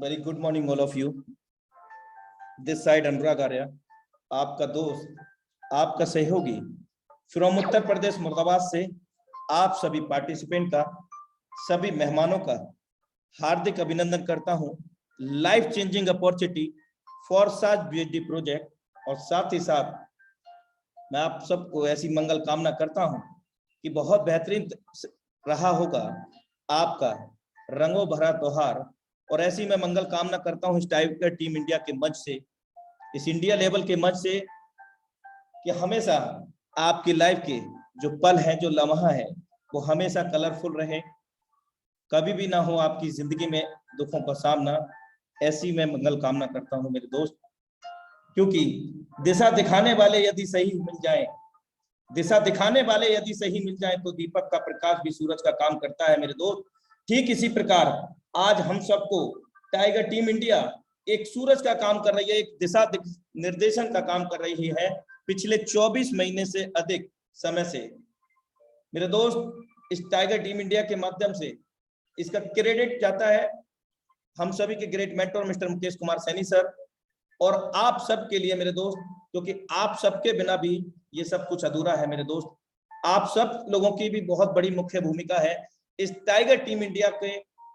Very good morning all of you. This side Anurag Arya, आपका दोस्त, आपका सहयोगी फ्रॉम उत्तर प्रदेश मुर्दाबाद से आप सभी पार्टिसिपेंट का, सभी मेहमानों का हार्दिक अभिनंदन करता हूं। लाइफ चेंजिंग अपॉर्चुनिटी फॉर साज पीएचडी प्रोजेक्ट। और साथ ही साथ मैं आप सबको ऐसी मंगल कामना करता हूं कि बहुत बेहतरीन रहा होगा आपका रंगों भरा त्योहार। और ऐसी मैं मंगल कामना करता हूं इस टाइगर टीम इंडिया के मंच से, इस इंडिया लेवल के मंच से, कि हमेशा आपकी लाइफ के जो पल हैं, जो लम्हा है, वो हमेशा कलरफुल रहे, कभी भी ना हो आपकी जिंदगी में दुखों का सामना। ऐसी मैं मंगल कामना करता हूं मेरे दोस्त, क्योंकि दिशा दिखाने वाले यदि सही मिल जाए, दिशा दिखाने वाले यदि सही मिल जाए तो दीपक का प्रकाश भी सूरज का काम करता है मेरे दोस्त। ठीक इसी प्रकार आज हम सबको टाइगर टीम इंडिया एक सूरज का काम कर रही है, एक दिशा निर्देशन का काम कर रही है पिछले 24 महीने से अधिक समय से मेरे दोस्त। इस टाइगर टीम इंडिया के माध्यम से इसका क्रेडिट जाता है हम सभी के great mentor mister Mukesh Kumar Saini sir और आप सब के लिए मेरे दोस्त, क्योंकि आप सबके बिना भी ये सब कुछ अधूरा है मेरे दोस्त। आप सब लोगों की भी बहुत बड़ी मुख्य भूमिका है इस टाइगर टीम इंडिया के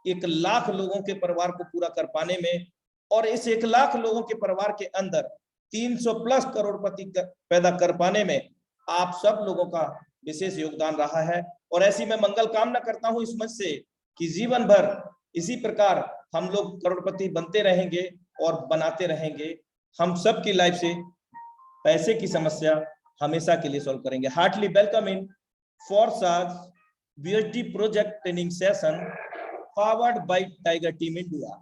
1 लाख लोगों के परिवार को पूरा कर पाने में, और इस 1 लाख लोगों के परिवार के अंदर 300 प्लस करोड़पति पैदा कर पाने में आप सब लोगों का विशेष योगदान रहा है। और ऐसी मैं मंगल कामना करता हूं इस मंच से कि जीवन भर इसी प्रकार हम लोग करोड़पति बनते रहेंगे और बनाते रहेंगे। हम सब की लाइफ से पैसे की समस्या हमेशा के लिए सॉल्व करेंगे। Heartily welcome in Forsaz PhD project training session powered by tiger team India.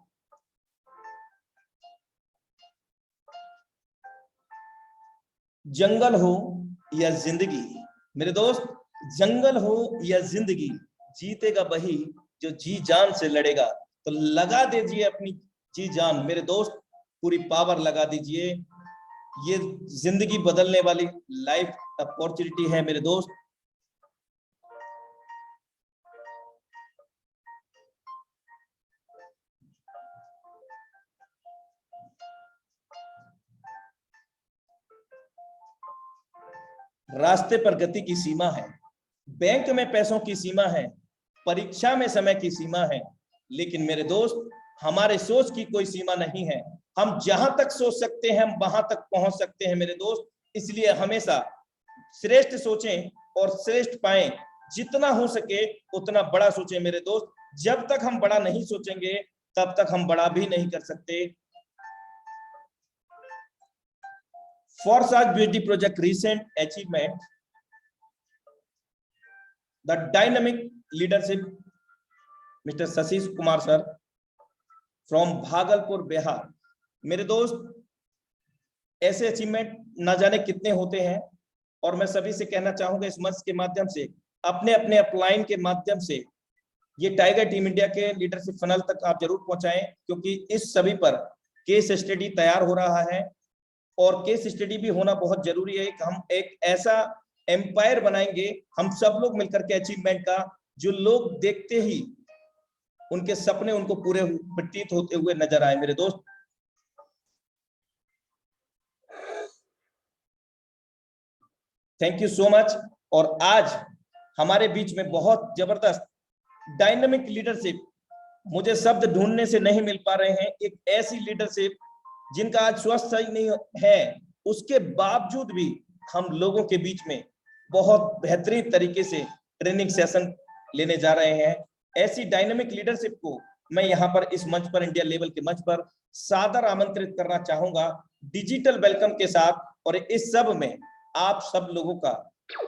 जंगल हो या जिंदगी मेरे दोस्त, जंगल हो या जिंदगी, जीतेगा वही जो जी जान से लड़ेगा। तो लगा दीजिए अपनी जी जान मेरे दोस्त, पूरी पावर लगा दीजिए। ये जिंदगी बदलने वाली लाइफ अपॉर्चुनिटी है मेरे दोस्त। रास्ते पर गति की सीमा है, बैंक में पैसों की सीमा है, परीक्षा में समय की सीमा है, लेकिन मेरे दोस्त हमारे सोच की कोई सीमा नहीं है। हम जहां तक सोच सकते हैं हम वहां तक पहुंच सकते हैं मेरे दोस्त। इसलिए हमेशा श्रेष्ठ सोचें और श्रेष्ठ पाएं, जितना हो सके उतना बड़ा सोचें मेरे दोस्त। जब तक हम बड़ा नहीं सोचेंगे तब तक हम बड़ा भी नहीं कर सकते। For such beauty project recent achievement, the dynamic leadership Mr. Sasish Kumar sir from Bhagalpur Bihar. मेरे दोस्त ऐसे अचीवमेंट ना जाने कितने होते हैं, और मैं सभी से कहना चाहूंगा इस मंच के माध्यम से, अपने अपने अपलाइन के माध्यम से ये टाइगर टीम इंडिया के लीडरशिप फनल तक आप जरूर पहुंचाएं, क्योंकि इस सभी पर केस स्टडी तैयार हो रहा है। और केस स्टडी भी होना बहुत जरूरी है कि हम एक ऐसा एम्पायर बनाएंगे हम सब लोग मिलकर के अचीवमेंट का, जो लोग देखते ही उनके सपने उनको पूरे प्रतीत होते हुए नजर आए मेरे दोस्त। Thank you so much. और आज हमारे बीच में बहुत जबरदस्त डायनामिक लीडरशिप, मुझे शब्द ढूंढने से नहीं मिल पा रहे हैं, एक ऐसी लीडरशिप जिनका आज स्वास्थ्य सही नहीं है, उसके बावजूद भी हम लोगों के बीच में बहुत बेहतरीन तरीके से ट्रेनिंग सेशन लेने जा रहे हैं। ऐसी डायनामिक लीडरशिप को मैं यहाँ पर इस मंच पर, इंडिया लेवल के मंच पर सादर आमंत्रित करना चाहूंगा डिजिटल वेलकम के साथ। और इस सब में आप सब लोगों का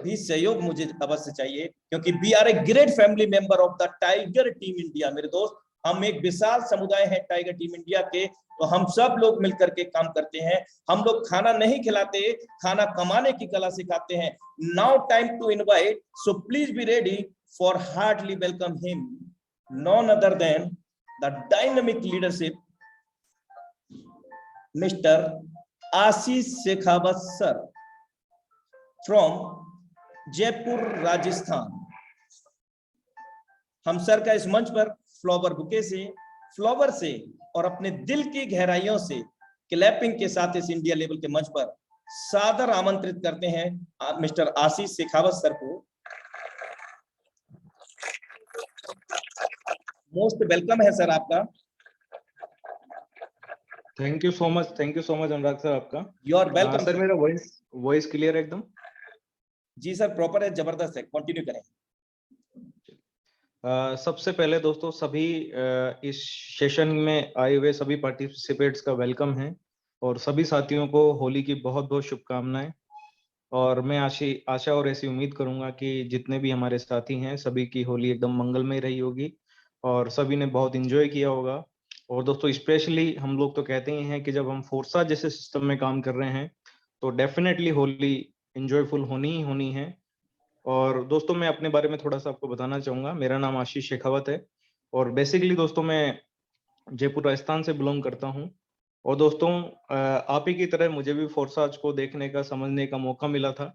भी सहयोग मुझे अवश्य चाहिए, क्योंकि we are a great family member of the tiger team India मेरे दोस्त। हम एक विशाल समुदाय है टाइगर टीम इंडिया के, तो हम सब लोग मिलकर के काम करते हैं। हम लोग खाना नहीं खिलाते, खाना कमाने की कला सिखाते हैं। Now time to invite, so please be ready for heartly welcome him, none other than the dynamic leadership mister Ashish Shekhawat sir from Jaipur Rajasthan. हम सर का इस मंच पर फ्लावर बुके से फ्लावर से और अपने दिल की गहराइयों से क्लैपिंग के साथ इस इंडिया लेवल के मंच पर सादर आमंत्रित करते हैं मिस्टर आशीष शेखावत सर को। मोस्ट वेलकम है सर आपका। Thank you so much Anurag sir आपका। You are welcome sir. मेरा वॉइस क्लियर है एकदम? जी सर, प्रॉपर है, जबरदस्त है, कंटिन्यू करें। सबसे पहले दोस्तों सभी इस सेशन में आए हुए सभी पार्टिसिपेट्स का वेलकम है और सभी साथियों को होली की बहुत बहुत शुभकामनाएं। और मैं आशा और ऐसी उम्मीद करूंगा कि जितने भी हमारे साथी हैं सभी की होली एकदम मंगलमय रही होगी और सभी ने बहुत एंजॉय किया होगा। और दोस्तों स्पेशली हम लोग तो कहते ही हैं कि जब हम फोर्सा जैसे सिस्टम में काम कर रहे हैं तो डेफिनेटली होली एंजॉयफुल होनी ही होनी है। और दोस्तों मैं अपने बारे में थोड़ा सा आपको बताना चाहूंगा। मेरा नाम आशीष शेखावत है और बेसिकली दोस्तों मैं जयपुर राजस्थान से बिलोंग करता हूं। और दोस्तों आप ही की तरह मुझे भी फोर्साज को देखने का समझने का मौका मिला था,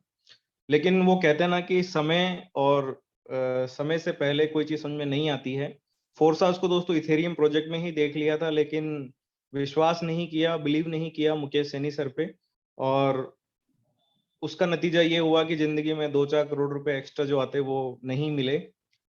लेकिन वो कहते हैं ना कि समय और समय से पहले कोई चीज समझ में नहीं आती है। फोर्साज को दोस्तों इथेरियम प्रोजेक्ट में ही देख लिया था, लेकिन विश्वास नहीं किया, बिलीव नहीं किया मुकेश सैनी सर पे, और उसका नतीजा ये हुआ कि जिंदगी में 2-4 करोड़ रुपए एक्स्ट्रा जो आते वो नहीं मिले।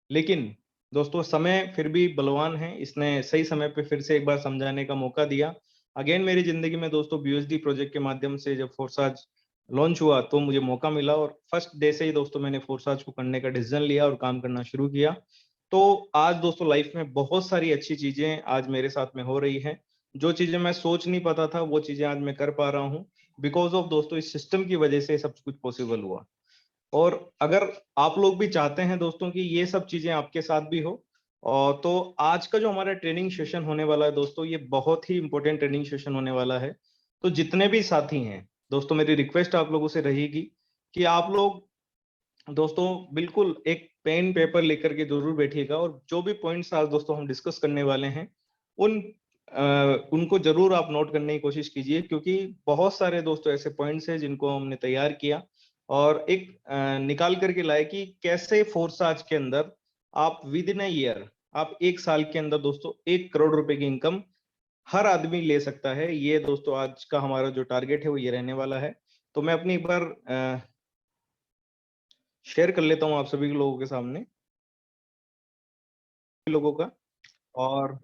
लेकिन दोस्तों समय फिर भी बलवान है, इसने सही समय पे फिर से एक बार समझाने का मौका दिया। अगेन मेरी जिंदगी में दोस्तों बीयूएसडी प्रोजेक्ट के माध्यम से जब फोर्साज लॉन्च हुआ तो मुझे मौका मिला और फर्स्ट डे से ही दोस्तों मैंने फोर्साज को करने का डिसीजन लिया और काम करना शुरू किया। तो आज दोस्तों लाइफ में बहुत सारी अच्छी चीजें आज मेरे साथ में हो रही है। जो चीजें मैं सोच नहीं पाता था वो चीजें आज मैं कर पा रहा हूँ बिकॉज ऑफ दोस्तों इस सिस्टम की वजह से सब कुछ पॉसिबल हुआ। और अगर आप लोग भी चाहते हैं दोस्तों कि ये सब चीजें आपके साथ भी हो, और तो आज का जो हमारा ट्रेनिंग सेशन होने वाला है दोस्तों ये बहुत ही इंपॉर्टेंट ट्रेनिंग सेशन होने वाला है। तो जितने भी साथी हैं दोस्तों मेरी रिक्वेस्ट आप लोगों से रहेगी कि आप लोग दोस्तों बिल्कुल एक पेन पेपर लेकर के जरूर बैठिएगा और जो भी पॉइंट्स आज दोस्तों हम डिस्कस करने वाले हैं उनको जरूर आप नोट करने की कोशिश कीजिए, क्योंकि बहुत सारे दोस्तों ऐसे पॉइंट्स हैं जिनको हमने तैयार किया और एक निकाल करके लाए कि कैसे फोर्साज के अंदर आप विद इन अ ईयर, आप एक साल के अंदर दोस्तों 1 करोड़ रुपए की इनकम हर आदमी ले सकता है। ये दोस्तों आज का हमारा जो टारगेट है वो ये रहने वाला है। तो मैं अपनी एक बार शेयर कर लेता हूं आप सभी लोगों के सामने लोगों का। और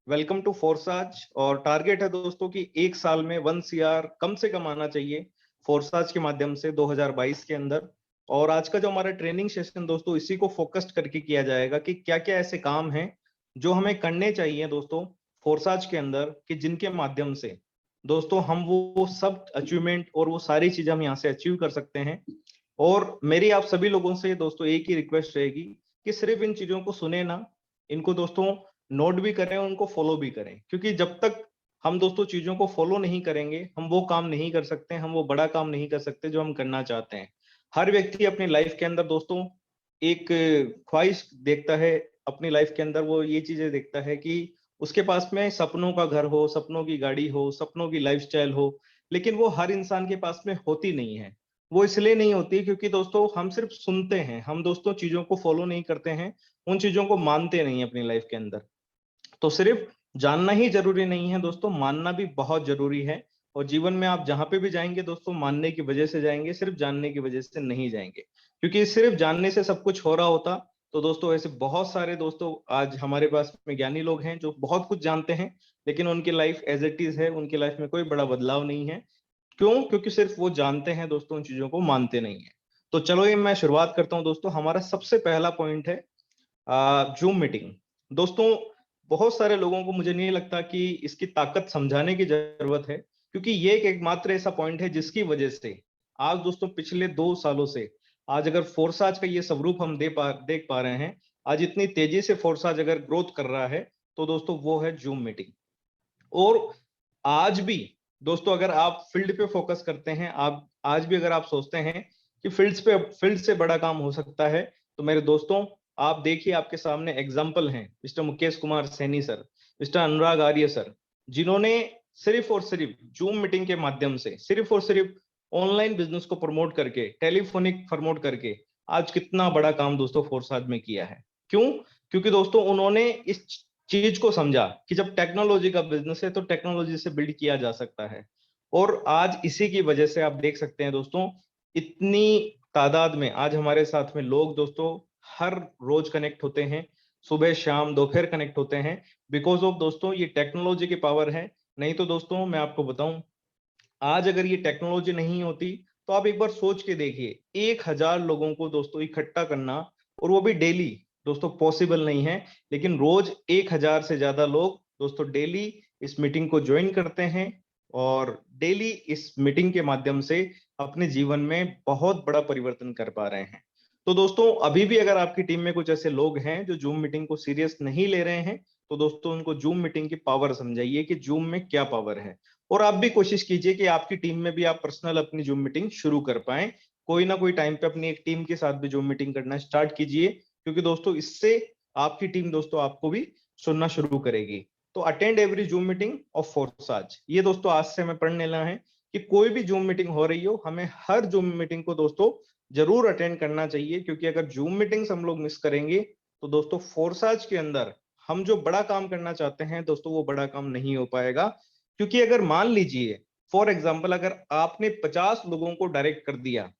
वेलकम टू फोर्साज। और टारगेट है दोस्तों कि एक साल में 1 CR कम से कम आना चाहिए फोर्साज के माध्यम से 2022 के अंदर। और आज का जो हमारा ट्रेनिंग सेशन दोस्तों इसी को फोकस्ड करके किया जाएगा कि क्या क्या ऐसे काम हैं जो हमें करने चाहिए दोस्तों फोर्साज के अंदर, कि जिनके माध्यम से दोस्तों हम वो सब अचीवमेंट और वो सारी चीजें हम यहाँ से अचीव कर सकते हैं। और मेरी आप सभी लोगों से दोस्तों एक ही रिक्वेस्ट रहेगी कि सिर्फ इन चीजों को सुने ना, इनको दोस्तों नोट भी करें और उनको फॉलो भी करें, क्योंकि जब तक हम दोस्तों चीजों को फॉलो नहीं करेंगे हम वो काम नहीं कर सकते, हम वो बड़ा काम नहीं कर सकते जो हम करना चाहते हैं। हर व्यक्ति अपनी लाइफ के अंदर दोस्तों एक ख्वाहिश देखता है, अपनी लाइफ के अंदर वो ये चीजें देखता है कि उसके पास में सपनों का घर हो, सपनों की गाड़ी हो, सपनों की लाइफस्टाइल हो, लेकिन वो हर इंसान के पास में होती नहीं है। वो इसलिए नहीं होती क्योंकि दोस्तों हम सिर्फ सुनते हैं, हम दोस्तों चीजों को फॉलो नहीं करते हैं, उन चीजों को मानते नहीं अपनी लाइफ के अंदर। तो सिर्फ जानना ही जरूरी नहीं है दोस्तों, मानना भी बहुत जरूरी है। और जीवन में आप जहां पे भी जाएंगे दोस्तों मानने की वजह से जाएंगे, सिर्फ जानने की वजह से नहीं जाएंगे, क्योंकि सिर्फ जानने से सब कुछ हो रहा होता तो दोस्तों ऐसे बहुत सारे दोस्तों आज हमारे पास में ज्ञानी लोग हैं जो बहुत कुछ जानते हैं लेकिन उनकी लाइफ एज इट इज है, उनकी लाइफ में कोई बड़ा बदलाव नहीं है। क्यों? क्योंकि सिर्फ वो जानते हैं दोस्तों, उन चीजों को मानते नहीं है। तो चलो ये मैं शुरुआत करता हूं दोस्तों। हमारा सबसे पहला पॉइंट है जूम मीटिंग। दोस्तों बहुत सारे लोगों को मुझे नहीं लगता कि इसकी ताकत समझाने की जरूरत है, क्योंकि ये एक एकमात्र ऐसा पॉइंट है जिसकी वजह से आज दोस्तों पिछले 2 सालों से आज अगर फोर्साज का ये स्वरूप हम देख पा रहे हैं, आज इतनी तेजी से फोर्साज अगर ग्रोथ कर रहा है तो दोस्तों वो है जूम मीटिंग। और आज भी दोस्तों अगर आप फील्ड पे फोकस करते हैं, आप आज भी अगर आप सोचते हैं कि फील्ड से बड़ा काम हो सकता है, तो मेरे दोस्तों आप देखिए आपके सामने एग्जाम्पल हैं mister Mukesh Kumar Saini sir, mister Anurag Arya sir, जिन्होंने सिर्फ और सिर्फ जूम मीटिंग के माध्यम से सिर्फ और सिर्फ ऑनलाइन बिजनेस को प्रमोट करके, टेलीफोनिक प्रमोट करके आज कितना बड़ा काम दोस्तों फोर्साज में किया है। क्यों? क्योंकि दोस्तों उन्होंने इस चीज को समझा कि जब टेक्नोलॉजी का बिजनेस है तो टेक्नोलॉजी से बिल्ड किया जा सकता है। और आज इसी की वजह से आप देख सकते हैं दोस्तों, इतनी तादाद में आज हमारे साथ में लोग दोस्तों हर रोज कनेक्ट होते हैं, सुबह शाम दोपहर कनेक्ट होते हैं, बिकॉज ऑफ दोस्तों ये टेक्नोलॉजी की पावर है। नहीं तो दोस्तों मैं आपको बताऊं, आज अगर ये टेक्नोलॉजी नहीं होती तो आप एक बार सोच के देखिए, 1000 लोगों को दोस्तों इकट्ठा करना, और वो भी डेली दोस्तों पॉसिबल नहीं है, लेकिन रोज 1000 से ज्यादा लोग दोस्तों डेली इस मीटिंग को ज्वाइन करते हैं और डेली इस मीटिंग के माध्यम से अपने जीवन में बहुत बड़ा परिवर्तन कर पा रहे हैं। तो दोस्तों अभी भी अगर आपकी टीम में कुछ ऐसे लोग हैं जो जूम मीटिंग को सीरियस नहीं ले रहे हैं, तो दोस्तों उनको जूम मीटिंग की पावर समझाइए कि जूम में क्या पावर है। और आप भी कोशिश कीजिए कि आपकी टीम में भी आप पर्सनल अपनी जूम मीटिंग शुरू कर पाए। कोई ना कोई टाइम पे अपनी एक टीम के साथ भी जूम मीटिंग करना स्टार्ट कीजिए, क्योंकि दोस्तों इससे आपकी टीम दोस्तों आपको भी सुनना शुरू करेगी। तो attend every Zoom meeting of Forsaz, ये दोस्तों आज से हमें पढ़ लेना है कि कोई भी जूम मीटिंग हो रही हो, हमें हर जूम मीटिंग को दोस्तों जरूर अटेंड करना चाहिए, क्योंकि अगर जूम मीटिंग्स हम लोग मिस करेंगे तो दोस्तों फोर्साज के अंदर हम जो बड़ा काम करना चाहते हैं दोस्तों वो बड़ा काम नहीं हो पाएगा। क्योंकि अगर मान लीजिए फॉर एग्जाम्पल अगर आपने 50 लोगों को डायरेक्ट कर दिया,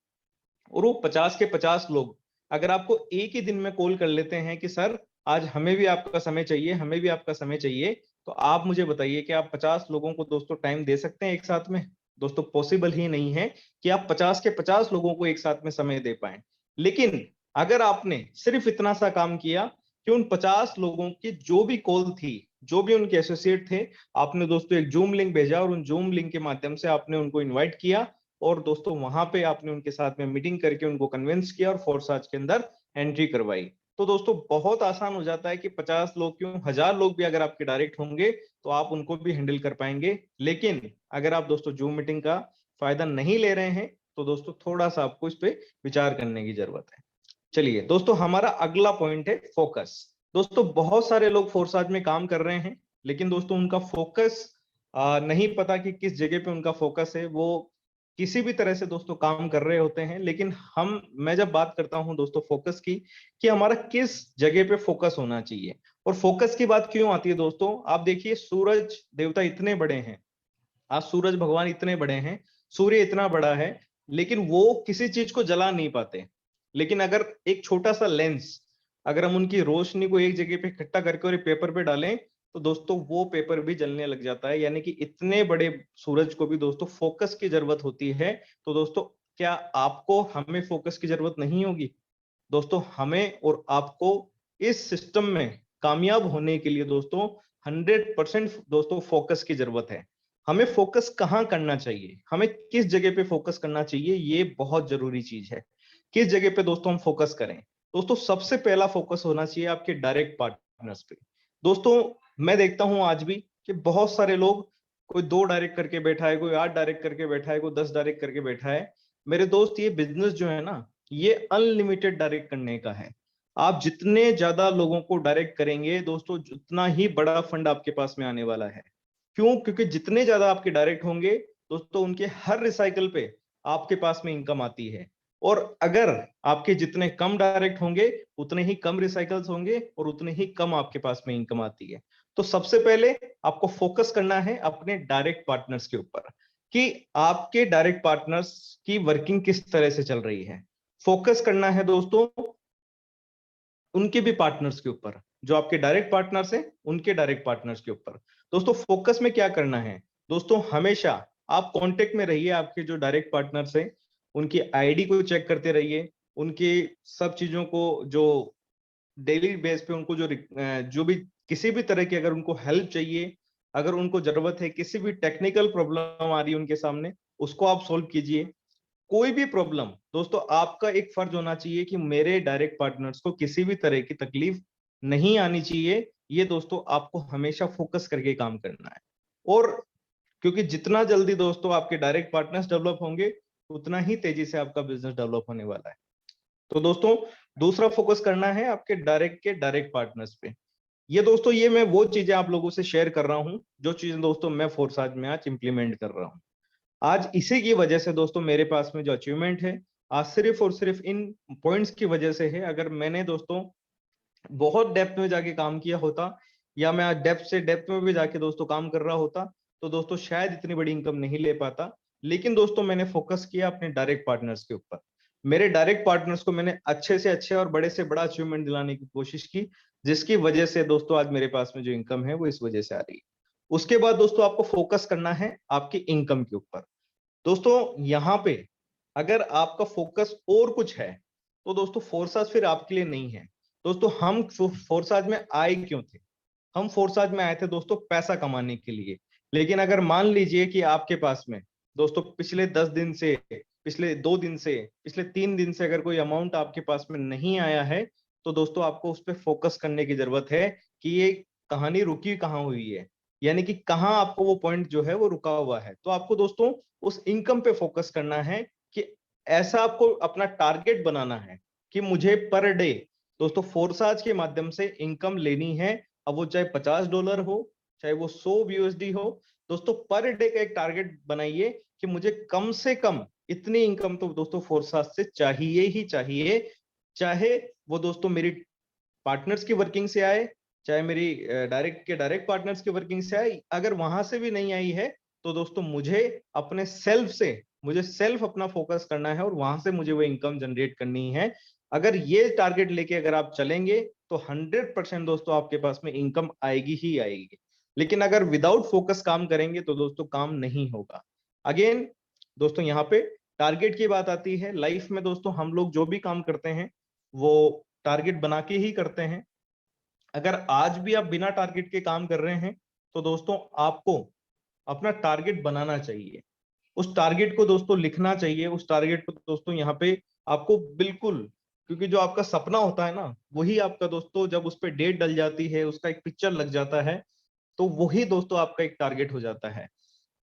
और वो 50 के 50 लोग अगर आपको एक ही दिन में कॉल कर लेते हैं कि सर आज हमें भी आपका समय चाहिए, हमें भी आपका समय चाहिए, तो आप मुझे बताइए कि आप 50 लोगों को दोस्तों टाइम दे सकते हैं एक साथ में? दोस्तों पॉसिबल ही नहीं है कि आप 50 के 50 लोगों को एक साथ में समय दे पाए। लेकिन अगर आपने सिर्फ इतना सा काम किया कि उन 50 लोगों की जो भी कॉल थी, जो भी उनके एसोसिएट थे, आपने दोस्तों एक जूम लिंक भेजा और उन जूम लिंक के माध्यम से आपने उनको इन्वाइट किया, और दोस्तों वहां पे आपने उनके साथ में मीटिंग करके उनको कन्विंस किया और फोर्साज के अंदर एंट्री करवाई। तो दोस्तों बहुत आसान हो जाता है कि 50 लोग क्यों, 1000 लोग भी अगर आपके डायरेक्ट होंगे तो आप उनको भी हैंडल कर पाएंगे। लेकिन अगर आप दोस्तों जूम मीटिंग का फायदा नहीं ले रहे हैं तो दोस्तों थोड़ा सा आपको इस पे विचार करने की जरूरत है। चलिए दोस्तों हमारा अगला पॉइंट है फोकस। दोस्तों बहुत सारे लोग फोर्साज में काम कर रहे हैं, लेकिन दोस्तों उनका फोकस नहीं पता कि किस जगह पे उनका फोकस है। वो किसी भी तरह से दोस्तों काम कर रहे होते हैं, लेकिन मैं जब बात करता हूं दोस्तों फोकस की, कि हमारा किस जगह पे फोकस होना चाहिए, और फोकस की बात क्यों आती है दोस्तों, आप देखिए सूरज देवता इतने बड़े हैं, आज सूरज भगवान इतने बड़े हैं, सूर्य इतना बड़ा है, लेकिन वो किसी चीज को जला नहीं पाते। लेकिन अगर एक छोटा सा लेंस, अगर हम उनकी रोशनी को एक जगह पे इकट्ठा करके और एक पेपर पे डालें तो दोस्तों वो पेपर भी जलने लग जाता है। यानी कि इतने बड़े सूरज को भी दोस्तों फोकस की जरूरत होती है। तो दोस्तों क्या आपको हमें फोकस की जरूरत नहीं होगी? दोस्तों हमें और आपको इस सिस्टम में कामयाब होने के लिए दोस्तों 100% दोस्तों फोकस की जरूरत है। हमें फोकस कहाँ करना चाहिए, हमें किस जगह पे फोकस करना चाहिए, ये बहुत जरूरी चीज है। किस जगह पे दोस्तों हम फोकस करें? दोस्तों सबसे पहला फोकस होना चाहिए आपके डायरेक्ट पार्टनर्स पे। दोस्तों मैं देखता हूं आज भी कि बहुत सारे लोग, कोई 2 डायरेक्ट करके बैठा है, कोई 8 डायरेक्ट करके बैठा है, कोई 10 डायरेक्ट करके बैठा है। मेरे दोस्त ये बिजनेस जो है ना, ये अनलिमिटेड डायरेक्ट करने का है। आप जितने ज्यादा लोगों को डायरेक्ट करेंगे दोस्तों उतना ही बड़ा फंड आपके पास में आने वाला है। क्यों? क्योंकि जितने ज्यादा आपके डायरेक्ट होंगे दोस्तों उनके हर रिसाइकल पे आपके पास में इनकम आती है। और अगर आपके जितने कम डायरेक्ट होंगे उतने ही कम रिसाइकल्स होंगे और उतने ही कम आपके पास में इनकम आती है। तो सबसे पहले आपको फोकस करना है अपने डायरेक्ट पार्टनर्स के ऊपर, कि आपके डायरेक्ट पार्टनर्स की वर्किंग किस तरह से चल रही है। फोकस करना है दोस्तों उनके भी पार्टनर्स के ऊपर, जो आपके डायरेक्ट पार्टनर्स हैं उनके डायरेक्ट पार्टनर्स के ऊपर। दोस्तों फोकस में क्या करना है, दोस्तों हमेशा आप कांटेक्ट में रहिए आपके जो डायरेक्ट पार्टनर्स हैं, उनकी आईडी को चेक करते रहिए, उनकी सब चीजों को जो डेली बेस पे उनको जो भी किसी भी तरह की अगर उनको हेल्प चाहिए, अगर उनको जरूरत है, किसी भी टेक्निकल प्रॉब्लम आ रही है उनके सामने, उसको आप सोल्व कीजिए। कोई भी प्रॉब्लम दोस्तों आपका एक फर्ज होना चाहिए कि मेरे डायरेक्ट पार्टनर्स को किसी भी तरह की तकलीफ नहीं आनी चाहिए। ये दोस्तों आपको हमेशा फोकस करके काम करना है। और क्योंकि जितना जल्दी दोस्तों आपके डायरेक्ट पार्टनर्स डेवलप होंगे उतना ही तेजी से आपका बिजनेस डेवलप होने वाला है। तो दोस्तों दूसरा फोकस करना है आपके डायरेक्ट के डायरेक्ट पार्टनर्स पे। ये दोस्तों ये मैं वो चीजें आप लोगों से शेयर कर रहा हूं जो चीजें दोस्तों मैं फोर्साज में आज इंप्लीमेंट कर रहा हूं। आज इसी की वजह से दोस्तों मेरे पास में जो अचीवमेंट है आज सिर्फ और सिर्फ इन पॉइंट्स की वजह से है। अगर मैंने दोस्तों बहुत डेप्थ में जाके काम किया होता या मैं आज डेप्थ में भी जाके दोस्तों काम कर रहा होता तो दोस्तों शायद इतनी बड़ी इनकम नहीं ले पाता। लेकिन दोस्तों मैंने फोकस किया अपने डायरेक्ट पार्टनर्स के ऊपर। मेरे डायरेक्ट पार्टनर्स को मैंने अच्छे से अच्छे और बड़े से बड़ा अचीवमेंट दिलाने की कोशिश की, जिसकी वजह से दोस्तों आज मेरे पास में जो इनकम है वो इस वजह से आ रही है। उसके बाद दोस्तों आपको फोकस करना है आपकी इनकम के ऊपर। दोस्तों यहाँ पे अगर आपका फोकस और कुछ है तो दोस्तों फोर्साज फिर आपके लिए नहीं है। दोस्तों हम फोर्साज में आए क्यों थे? हम फोर्साज में आए थे दोस्तों पैसा कमाने के लिए। लेकिन अगर मान लीजिए कि आपके पास में दोस्तों पिछले 10 दिन से, पिछले 2 दिन से, पिछले 3 दिन से अगर कोई अमाउंट आपके पास में नहीं आया है तो दोस्तों आपको उस पर फोकस करने की जरूरत है कि ये कहानी रुकी कहाँ हुई है, यानी कि कहाँ आपको वो पॉइंट जो है वो रुका हुआ है। तो आपको दोस्तों उस इनकम पे फोकस करना है कि ऐसा आपको अपना टारगेट बनाना है कि मुझे पर डे दोस्तों फोर्साज के माध्यम से इनकम लेनी है। अब वो चाहे $50 हो, चाहे वो 100 USD हो, दोस्तों पर डे का एक टारगेट बनाइए कि मुझे कम से कम इतनी इनकम तो दोस्तों फोर्साज से चाहिए ही चाहिए। चाहे वो दोस्तों मेरी पार्टनर्स की वर्किंग से आए, चाहे मेरी डायरेक्ट पार्टनर्स की वर्किंग से आए, अगर वहां से भी नहीं आई है तो दोस्तों मुझे अपने मुझे सेल्फ अपना फोकस करना है और वहां से मुझे वो इनकम जनरेट करनी है। अगर ये टारगेट लेके अगर आप चलेंगे तो 100% दोस्तों आपके पास में इनकम आएगी ही आएगी। लेकिन अगर विदाउट फोकस काम करेंगे तो दोस्तों काम नहीं होगा। अगेन दोस्तों यहाँ पे टारगेट की बात आती है। लाइफ में दोस्तों हम लोग जो भी काम करते हैं वो टारगेट बना के ही करते हैं। अगर आज भी आप बिना टारगेट के काम कर रहे हैं तो दोस्तों आपको अपना टारगेट बनाना चाहिए, उस टारगेट को दोस्तों लिखना चाहिए, उस टारगेट को दोस्तों यहाँ पे आपको बिल्कुल, क्योंकि जो आपका सपना होता है ना वही आपका दोस्तों जब उस पर डेट डल जाती है, उसका एक पिक्चर लग जाता है, तो वही दोस्तों आपका एक टारगेट हो जाता है।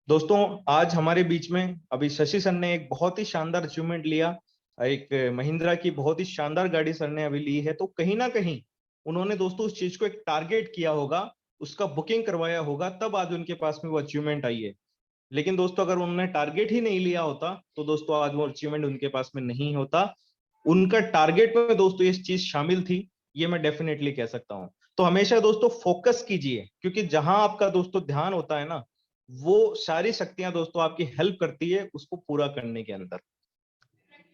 दोस्तों आज हमारे बीच में अभी शशि सर ने एक बहुत ही शानदार अचीवमेंट लिया, एक महिंद्रा की बहुत ही शानदार गाड़ी सर ने अभी ली है। तो कहीं ना कहीं उन्होंने दोस्तों उस चीज को एक टारगेट किया होगा, उसका बुकिंग करवाया होगा, तब आज उनके पास में वो अचीवमेंट आई है। लेकिन दोस्तों अगर उन्होंने टारगेट ही नहीं लिया होता तो दोस्तों आज वो अचीवमेंट उनके पास में नहीं होता। उनका टारगेट में दोस्तों ये चीज शामिल थी, ये मैं डेफिनेटली कह सकता हूं। तो हमेशा दोस्तों फोकस कीजिए, क्योंकि जहां आपका दोस्तों ध्यान होता है ना वो सारी शक्तियां दोस्तों आपकी हेल्प करती है उसको पूरा करने के अंदर।